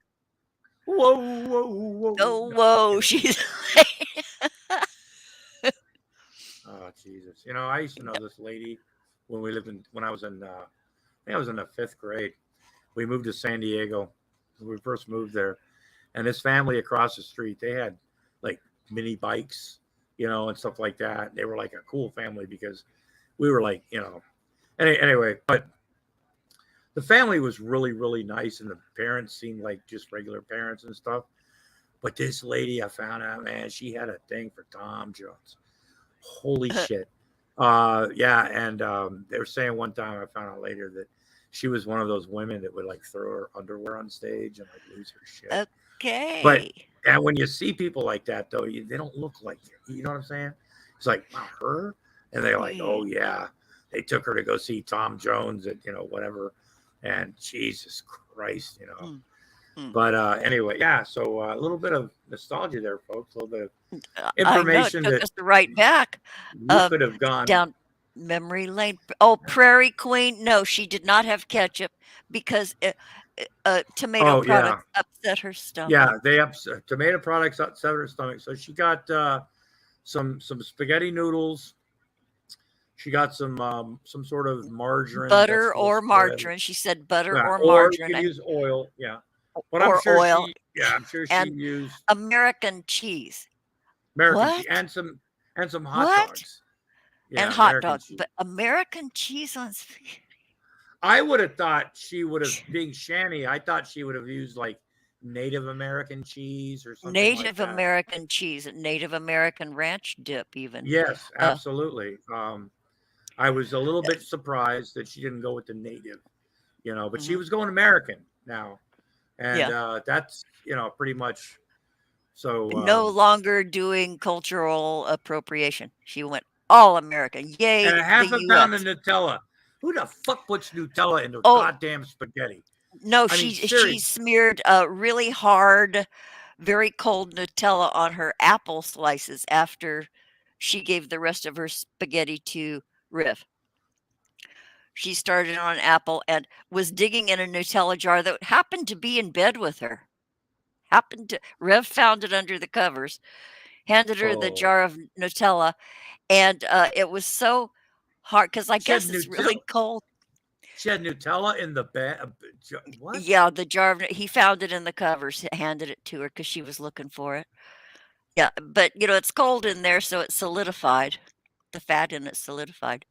Whoa, whoa, whoa.
Oh, whoa. She's a lady.
Oh, Jesus. You know, I used to know this lady when I was in, I think I was in the 5th grade. We moved to San Diego. We first moved there. And this family across the street, they had like mini bikes, you know, and stuff like that. They were like a cool family because we were like, you know, anyway, but the family was really, really nice. And the parents seemed like just regular parents and stuff. But this lady, I found out, man, she had a thing for Tom Jones. Holy shit. Yeah. And they were saying one time, I found out later that she was one of those women that would like throw her underwear on stage and like lose her shit.
Okay.
But and when you see people like that, though, they don't look like it. You know what I'm saying? It's like, wow, her? And they're like, oh, yeah. They took her to go see Tom Jones at, you know, whatever. And Jesus Christ, you know. But anyway, yeah. So a little bit of nostalgia there, folks. A little bit of information
I know, it took
that
us right back.
You could have gone
down memory lane. Oh, Prairie Queen. No, she did not have ketchup because tomato products upset her stomach.
Yeah, they upset tomato products upset her stomach. So she got some spaghetti noodles. She got some sort of margarine,
butter or margarine. She said butter or
or
margarine.
You could use oil. Yeah, but
or
I'm sure
oil.
I'm sure she used
American cheese.
American
what?
cheese and some hot dogs. Yeah,
and hot
American
dog,
cheese.
but American cheese on spaghetti.
I would have thought she would have, being Shanny, I thought she would have used like Native American cheese or something like
Native
that.
American cheese, Native American ranch dip, even.
Yes, absolutely. I was a little bit surprised that she didn't go with the native, but she was going American now. And
Yeah.
that's, pretty much so.
No longer doing cultural appropriation. She went all American. Yay,
And a
the
half a pound of
U.S.
Nutella. Who the fuck puts Nutella in their
Oh,
goddamn spaghetti?
no,
I mean,
she
seriously.
smeared really hard, very cold Nutella on her apple slices after she gave the rest of her spaghetti to Riv. She started on an apple and was digging in a Nutella jar that happened to be in bed with her. Rev found it under the covers, handed her the
Oh,
jar of Nutella, and it was so hard because I
she had
guess it's really
Nutella.
cold.
She had Nutella in the bed. What?
Yeah, the jar of he found it in the covers, handed it to her because she was looking for it. Yeah, but it's cold in there, so it solidified. The fat in it solidified.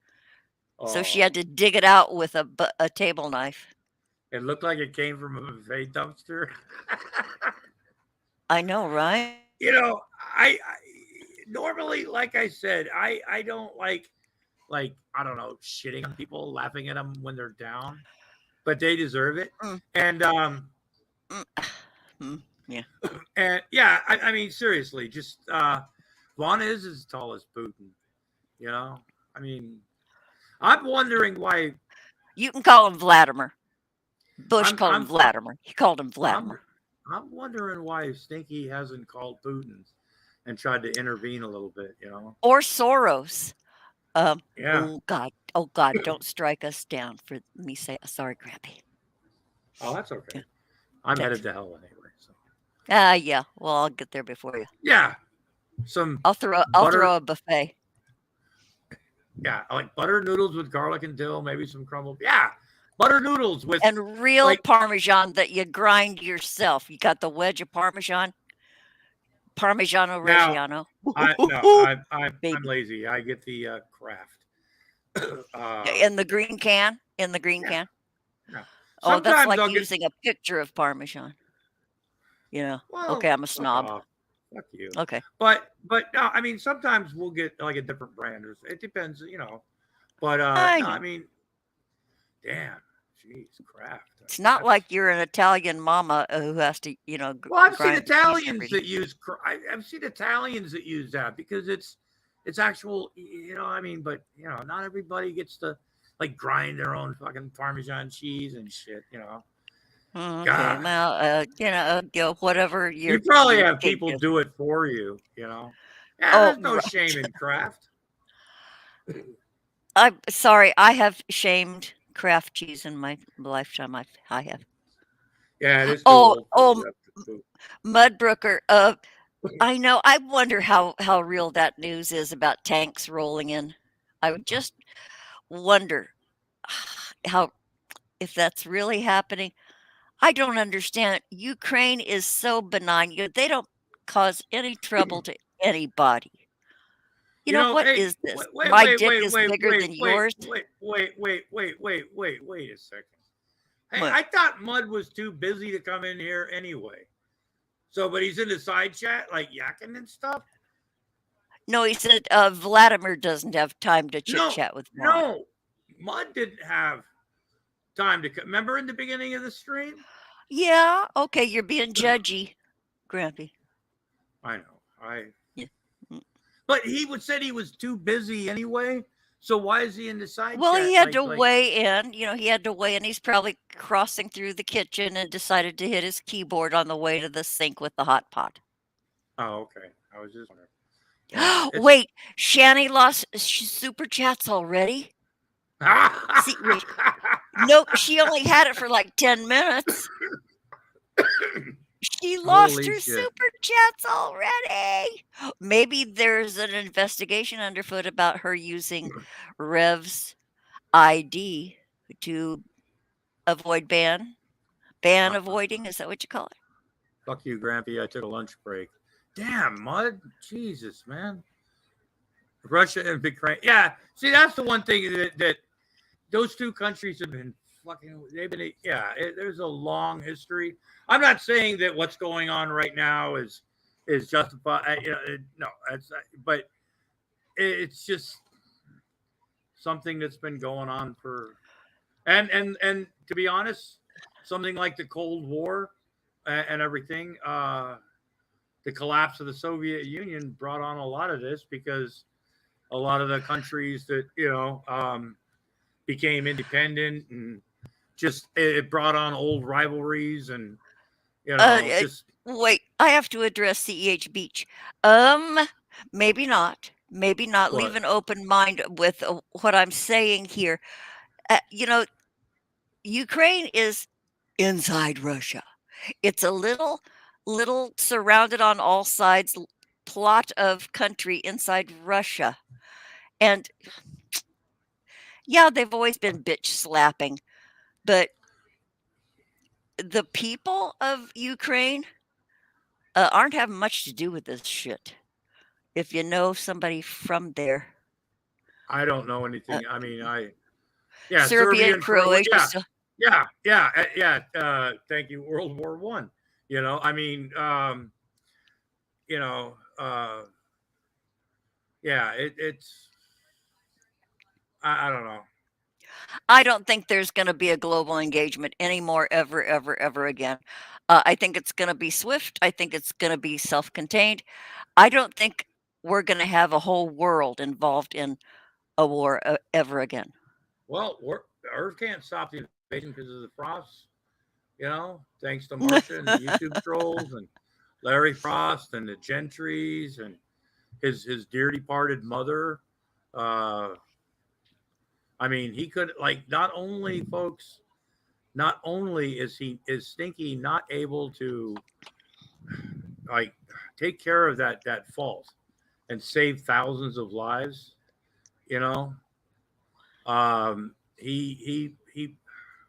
So she
Oh,
had to dig it out with a table knife.
it looked like it came from a buffet dumpster.
I know, right?
I normally, like I said, I don't like I don't know, shitting on people, laughing at them when they're down, but they deserve it.
Mm,
And
yeah.
and yeah, I mean seriously, just Vaughn is as tall as Putin. I mean, I'm wondering why.
You can call him Vladimir. Bush called him
I'm
Vladimir. He called him
I'm
Vladimir.
I'm wondering why Stinky hasn't called Putin and tried to intervene a little bit.
Or Soros.
Yeah.
Oh God, don't strike us down for me say sorry, Grampy.
Oh, that's okay. I'm
Thanks.
headed to hell anyway. So.
Yeah. Well, I'll get there before you.
Yeah.
I'll throw a buffet.
Yeah, like butter noodles with garlic and dill, maybe some crumbled. Yeah, butter noodles with
and real Parmesan that you grind yourself. You got the wedge of Parmesan, Parmigiano Reggiano.
I'm lazy. I get the Kraft.
In the green can. In the green can.
No.
Oh, that's like using a picture of Parmesan.
Well,
okay, I'm a snob.
Fuck you.
Okay.
But no, I mean sometimes we'll get like a different brand or it depends, But no, I mean, damn, jeez, Kraft.
It's not like you're an Italian mama who has to,
Well, I've seen Italians that use. I've seen Italians that use that because it's actual. I mean, but not everybody gets to like grind their own fucking Parmesan cheese and shit.
Okay,
God.
well, whatever
you probably have people do it for you. Yeah, there's no shame in Kraft.
I'm sorry, I have shamed Kraft cheese in my lifetime. I have.
Yeah, it is.
Mudbrooker. I know. I wonder how real that news is about tanks rolling in. I would just wonder how if that's really happening. I don't understand. Ukraine is so benign. They don't cause any trouble to anybody. What is this? My dick is bigger than yours.
Wait a second. Hey, I thought Mud was too busy to come in here anyway. So, but he's in the side chat, like yakking and stuff.
No, he said Vladimir doesn't have time to chit chat with Mud.
No, Mud didn't have time to. Remember in the beginning of the stream?
Yeah. Okay, you're being judgy, Grampy.
I know. Yeah. But he said he was too busy anyway. So why is he in the side
well,
chat?
He had to weigh in. He had to weigh in. He's probably crossing through the kitchen and decided to hit his keyboard on the way to the sink with the hot pot.
Oh, okay. I was just wondering.
Yeah, wait, Shanny lost super chats already? See, wait. Nope, she only had it for like 10 minutes. She lost her super chats already. Maybe there's an investigation underfoot about her using Rev's ID to avoid ban avoiding. Is that what you call it?
Fuck you, Grampy. I took a lunch break. Damn, Mud. Jesus, man. Russia and Ukraine. Yeah. See, that's the one thing that those two countries have been fucking. They've been. Yeah. There's a long history. I'm not saying that what's going on right now is justified. No, that's. But it's just something that's been going on for. And to be honest, something like the Cold War and everything. The collapse of the Soviet Union brought on a lot of this because a lot of the countries that became independent and just it brought on old rivalries and just
Wait, I have to address CEH Beach. Maybe not. Maybe not. Leave
what?
an open mind with what I'm saying here. Ukraine is inside Russia. It's a little surrounded on all sides plot of country inside Russia. And yeah, they've always been bitch slapping, but the people of Ukraine aren't having much to do with this shit. If you know somebody from there,
I don't know anything. I mean, Serbia
Serbia
and
Croatia.
Yeah. Thank you, World War One. I mean, it's. I don't know.
I don't think there's going to be a global engagement anymore, ever again. I think it's going to be swift. I think it's going to be self-contained. I don't think we're going to have a whole world involved in a war ever again.
Well, Earth can't stop the invasion because of the frost. Thanks to Marcia and the YouTube trolls and Larry Frost and the Gentrys and his dear departed mother. I mean, he could not only is Stinky not able to take care of that fault and save thousands of lives, he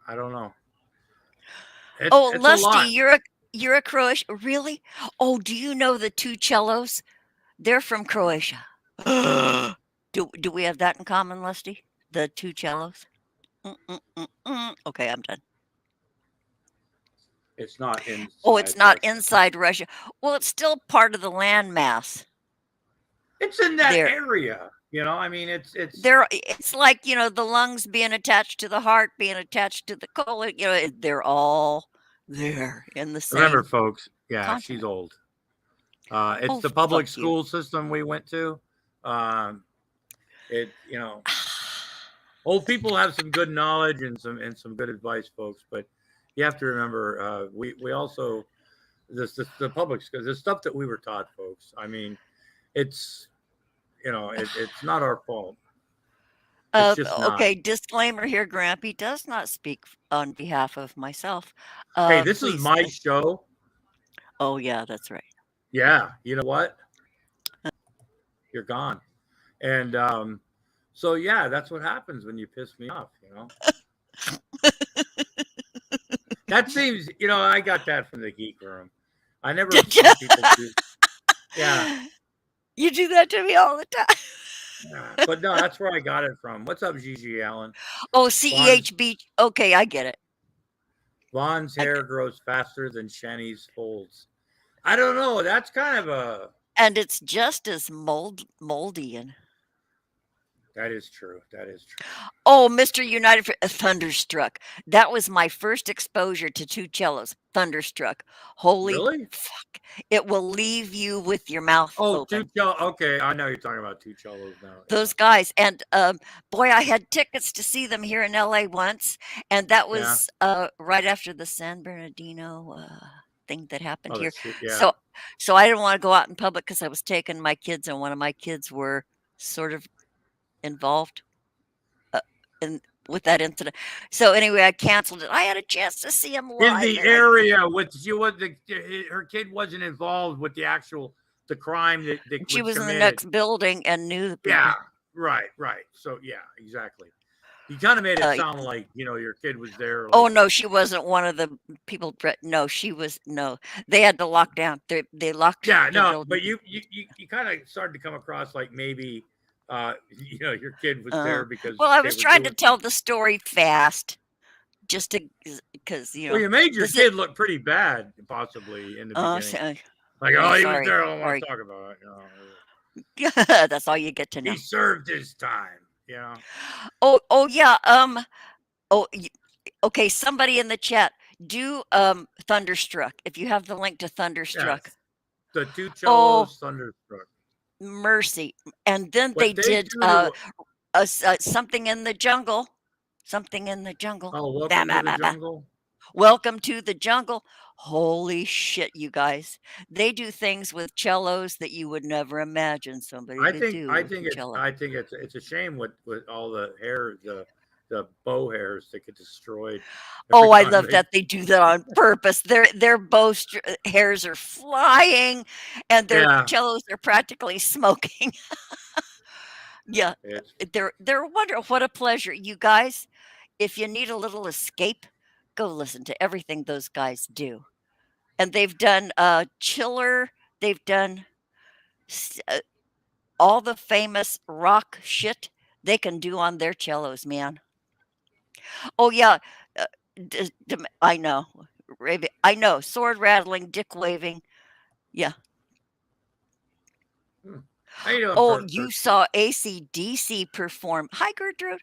I don't know. It's
Lusty, you're a Croatian, really? Oh, do you know the two cellos? They're from Croatia. Do we have that in common, Lusty? The two cellos? Okay, I'm done.
It's not inside.
Oh, it's not inside Russia. Well, it's still part of the landmass.
It's in that area. I mean, it's
there. It's like the lungs being attached to the heart, being attached to the colon. They're all there in the same.
Remember, folks. Yeah,
continent.
She's old. It's the public school system we went to. Old people have some good knowledge and some good advice, folks. But you have to remember, we also the public schools, the stuff that we were taught, folks. I mean, it's it's not our fault.
Okay, disclaimer here, Grampy does not speak on behalf of myself.
Hey, this is my show.
Oh, yeah, that's right.
Yeah, you know what? You're gone. And so, yeah, that's what happens when you piss me off, That seems, I got that from the Geek Room. I never people do. Yeah.
You do that to me all the time.
Yeah, but no, that's where I got it from. What's up, Gigi Allen?
Oh, CEHB. Okay, I get it.
Vaughn's hair grows faster than Shani's folds. I don't know. That's kind of a.
And it's just as moldy and.
That is true. That is true.
Oh, Mr. United for Thunderstruck. That was my first exposure to two cellos. Thunderstruck. Holy fuck. It will leave you with your mouth open.
Two cellos. Okay, I know you're talking about two cellos now.
Those guys. And boy, I had tickets to see them here in LA once. And that was right after the San Bernardino thing that happened here.
Yeah.
So I didn't want to go out in public because I was taking my kids, and one of my kids were sort of involved with that incident. So anyway, I canceled it. I had a chance to see him live
in the area with her kid wasn't involved with the crime that
she was in the next building and knew the people.
Yeah, right. So yeah, exactly. You kind of made it sound like your kid was there.
Oh no, she wasn't one of the people. No, she was no. They had to lock down. They locked.
Yeah, no, but you kind of started to come across like maybe your kid was there because
well, I
they
was
were
trying to
doing
tell
something.
the story fast, just to because
Well, you made your
this is.
kid look pretty bad, possibly in the beginning.
So,
Like,
oh,
oh, he was
sorry,
there. I don't want
sorry.
to talk about it.
That's all you get to
He
know.
served his time.
Oh yeah. Oh, okay. Somebody in the chat, do Thunderstruck. If you have the link to Thunderstruck.
Yes. The two
Oh,
cellos, Thunderstruck.
mercy. And then they
What they
did
do to
something in the jungle. Something in the jungle.
oh,
Bah,
welcome to
bah,
the
bah, bah.
jungle.
Welcome to the jungle. Holy shit, you guys. They do things with cellos that you would never imagine somebody
I
to
think
do
I
with
think
a
it's
cello.
I think it's a shame with all the hair, the bow hairs that get destroyed every
Oh, I
time
love
they.
that they do that on purpose. Their bow hairs are flying, and their
Yeah,
cellos are practically smoking. Yeah,
it's
they're wonderful. What a pleasure, you guys. If you need a little escape, go listen to everything those guys do. And they've done Chiller. They've done s- uh, all the famous rock shit they can do on their cellos, man. Oh yeah, uh, I know. I know. Sword rattling, dick waving. Yeah.
how you doing,
Oh,
first
you
person?
saw AC/DC perform. Hi, Gertrude.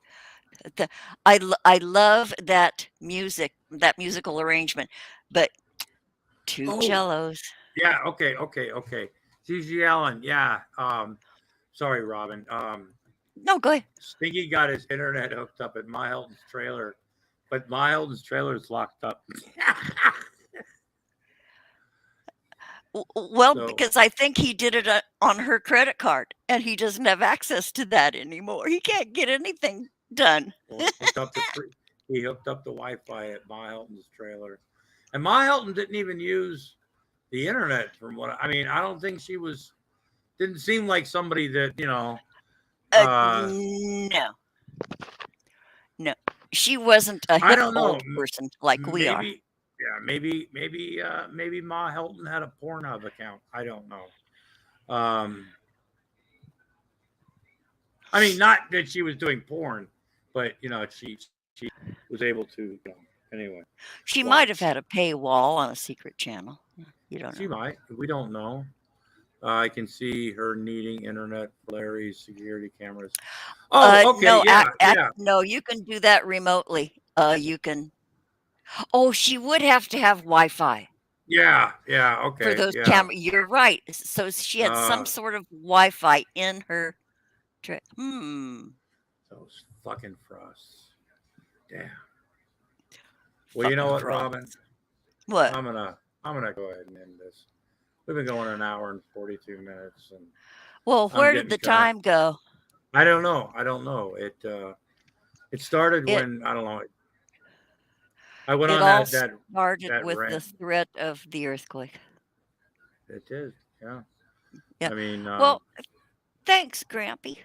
I love that music, that musical arrangement, but two
Oh,
cellos.
yeah. Okay. Gigi Allen. Yeah. Sorry, Robin.
No, go ahead.
Stinky got his internet hooked up at My Hilton's trailer, but My Hilton's trailer is locked up.
Well,
So
because I think he did it on her credit card, and he doesn't have access to that anymore. He can't get anything done.
well, he hooked up the Wi-Fi at My Hilton's trailer, and My Hilton didn't even use the internet. From what I mean, I don't think she was. Didn't seem like somebody that
No, no, she wasn't a
I
hip
don't know.
old person like we are.
Maybe, yeah, maybe Ma Hilton had a Pornhub account. I don't know. I mean, not that she was doing porn, but she was able to. Anyway,
She might have
watch.
had a paywall on a secret channel. You don't
She
know.
might. We don't know. I can see her needing internet for Larry's security cameras. Oh, okay,
No,
yeah.
no, you can do that remotely. You can. Oh, she would have to have Wi-Fi
Yeah,
for
okay,
those
yeah.
camera. You're right. So she had some
Uh,
sort of Wi-Fi in her.
those fucking frosts. Damn. Well, you know
Fucking
what,
frogs.
Robin?
What?
I'm gonna go ahead and end this. We've been going an hour and 42 minutes, and
Well,
I'm
where did
getting
the
kind of.
time go?
I don't know. It started
It
when I don't know. I went
it
on
all started
that
with the
rant.
threat of the earthquake.
It did, yeah.
Yeah.
I mean,
Well, thanks, Grampy.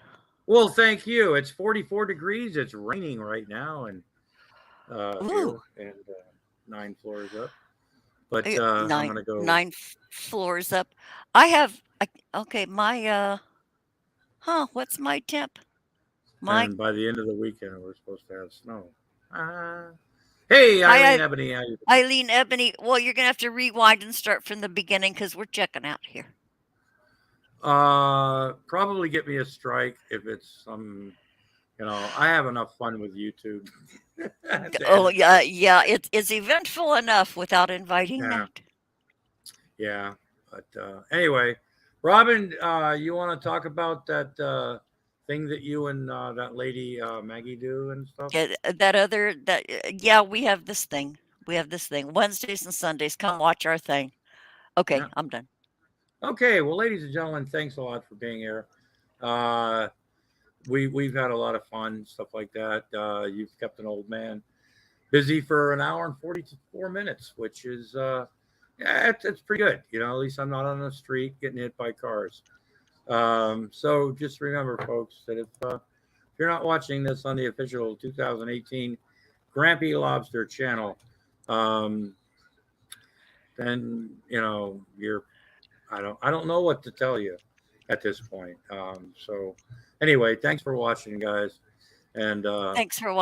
well, thank you. It's 44 degrees. It's raining right now, and
Ooh,
here and 9 floors up. But I'm gonna go.
9 floors up. I have. Okay, my what's my temp? My
And by the end of the weekend, we're supposed to have snow. Uh, hey,
hi,
Eileen Ebony, how you doing?
Eileen Ebony. Well, you're gonna have to rewind and start from the beginning because we're checking out here.
Probably get me a strike if it's some. I have enough fun with YouTube.
Oh yeah. It's eventful enough without inviting
Yeah,
that.
yeah. But anyway, Robin, you want to talk about that thing that you and that lady Maggie do and stuff?
Yeah, we have this thing. We have this thing. Wednesdays and Sundays. Come watch our thing. Okay,
Yeah.
I'm done.
Okay. Well, ladies and gentlemen, thanks a lot for being here. Uh, we've had a lot of fun, stuff like that. You've kept an old man busy for an hour and 44 minutes, which is yeah, it's pretty good. At least I'm not on the street getting hit by cars. So just remember, folks, that if you're not watching this on the official 2018 Grampy Lobster channel, then you're I don't know what to tell you. at this point. So anyway, thanks for watching, guys. And
Thanks for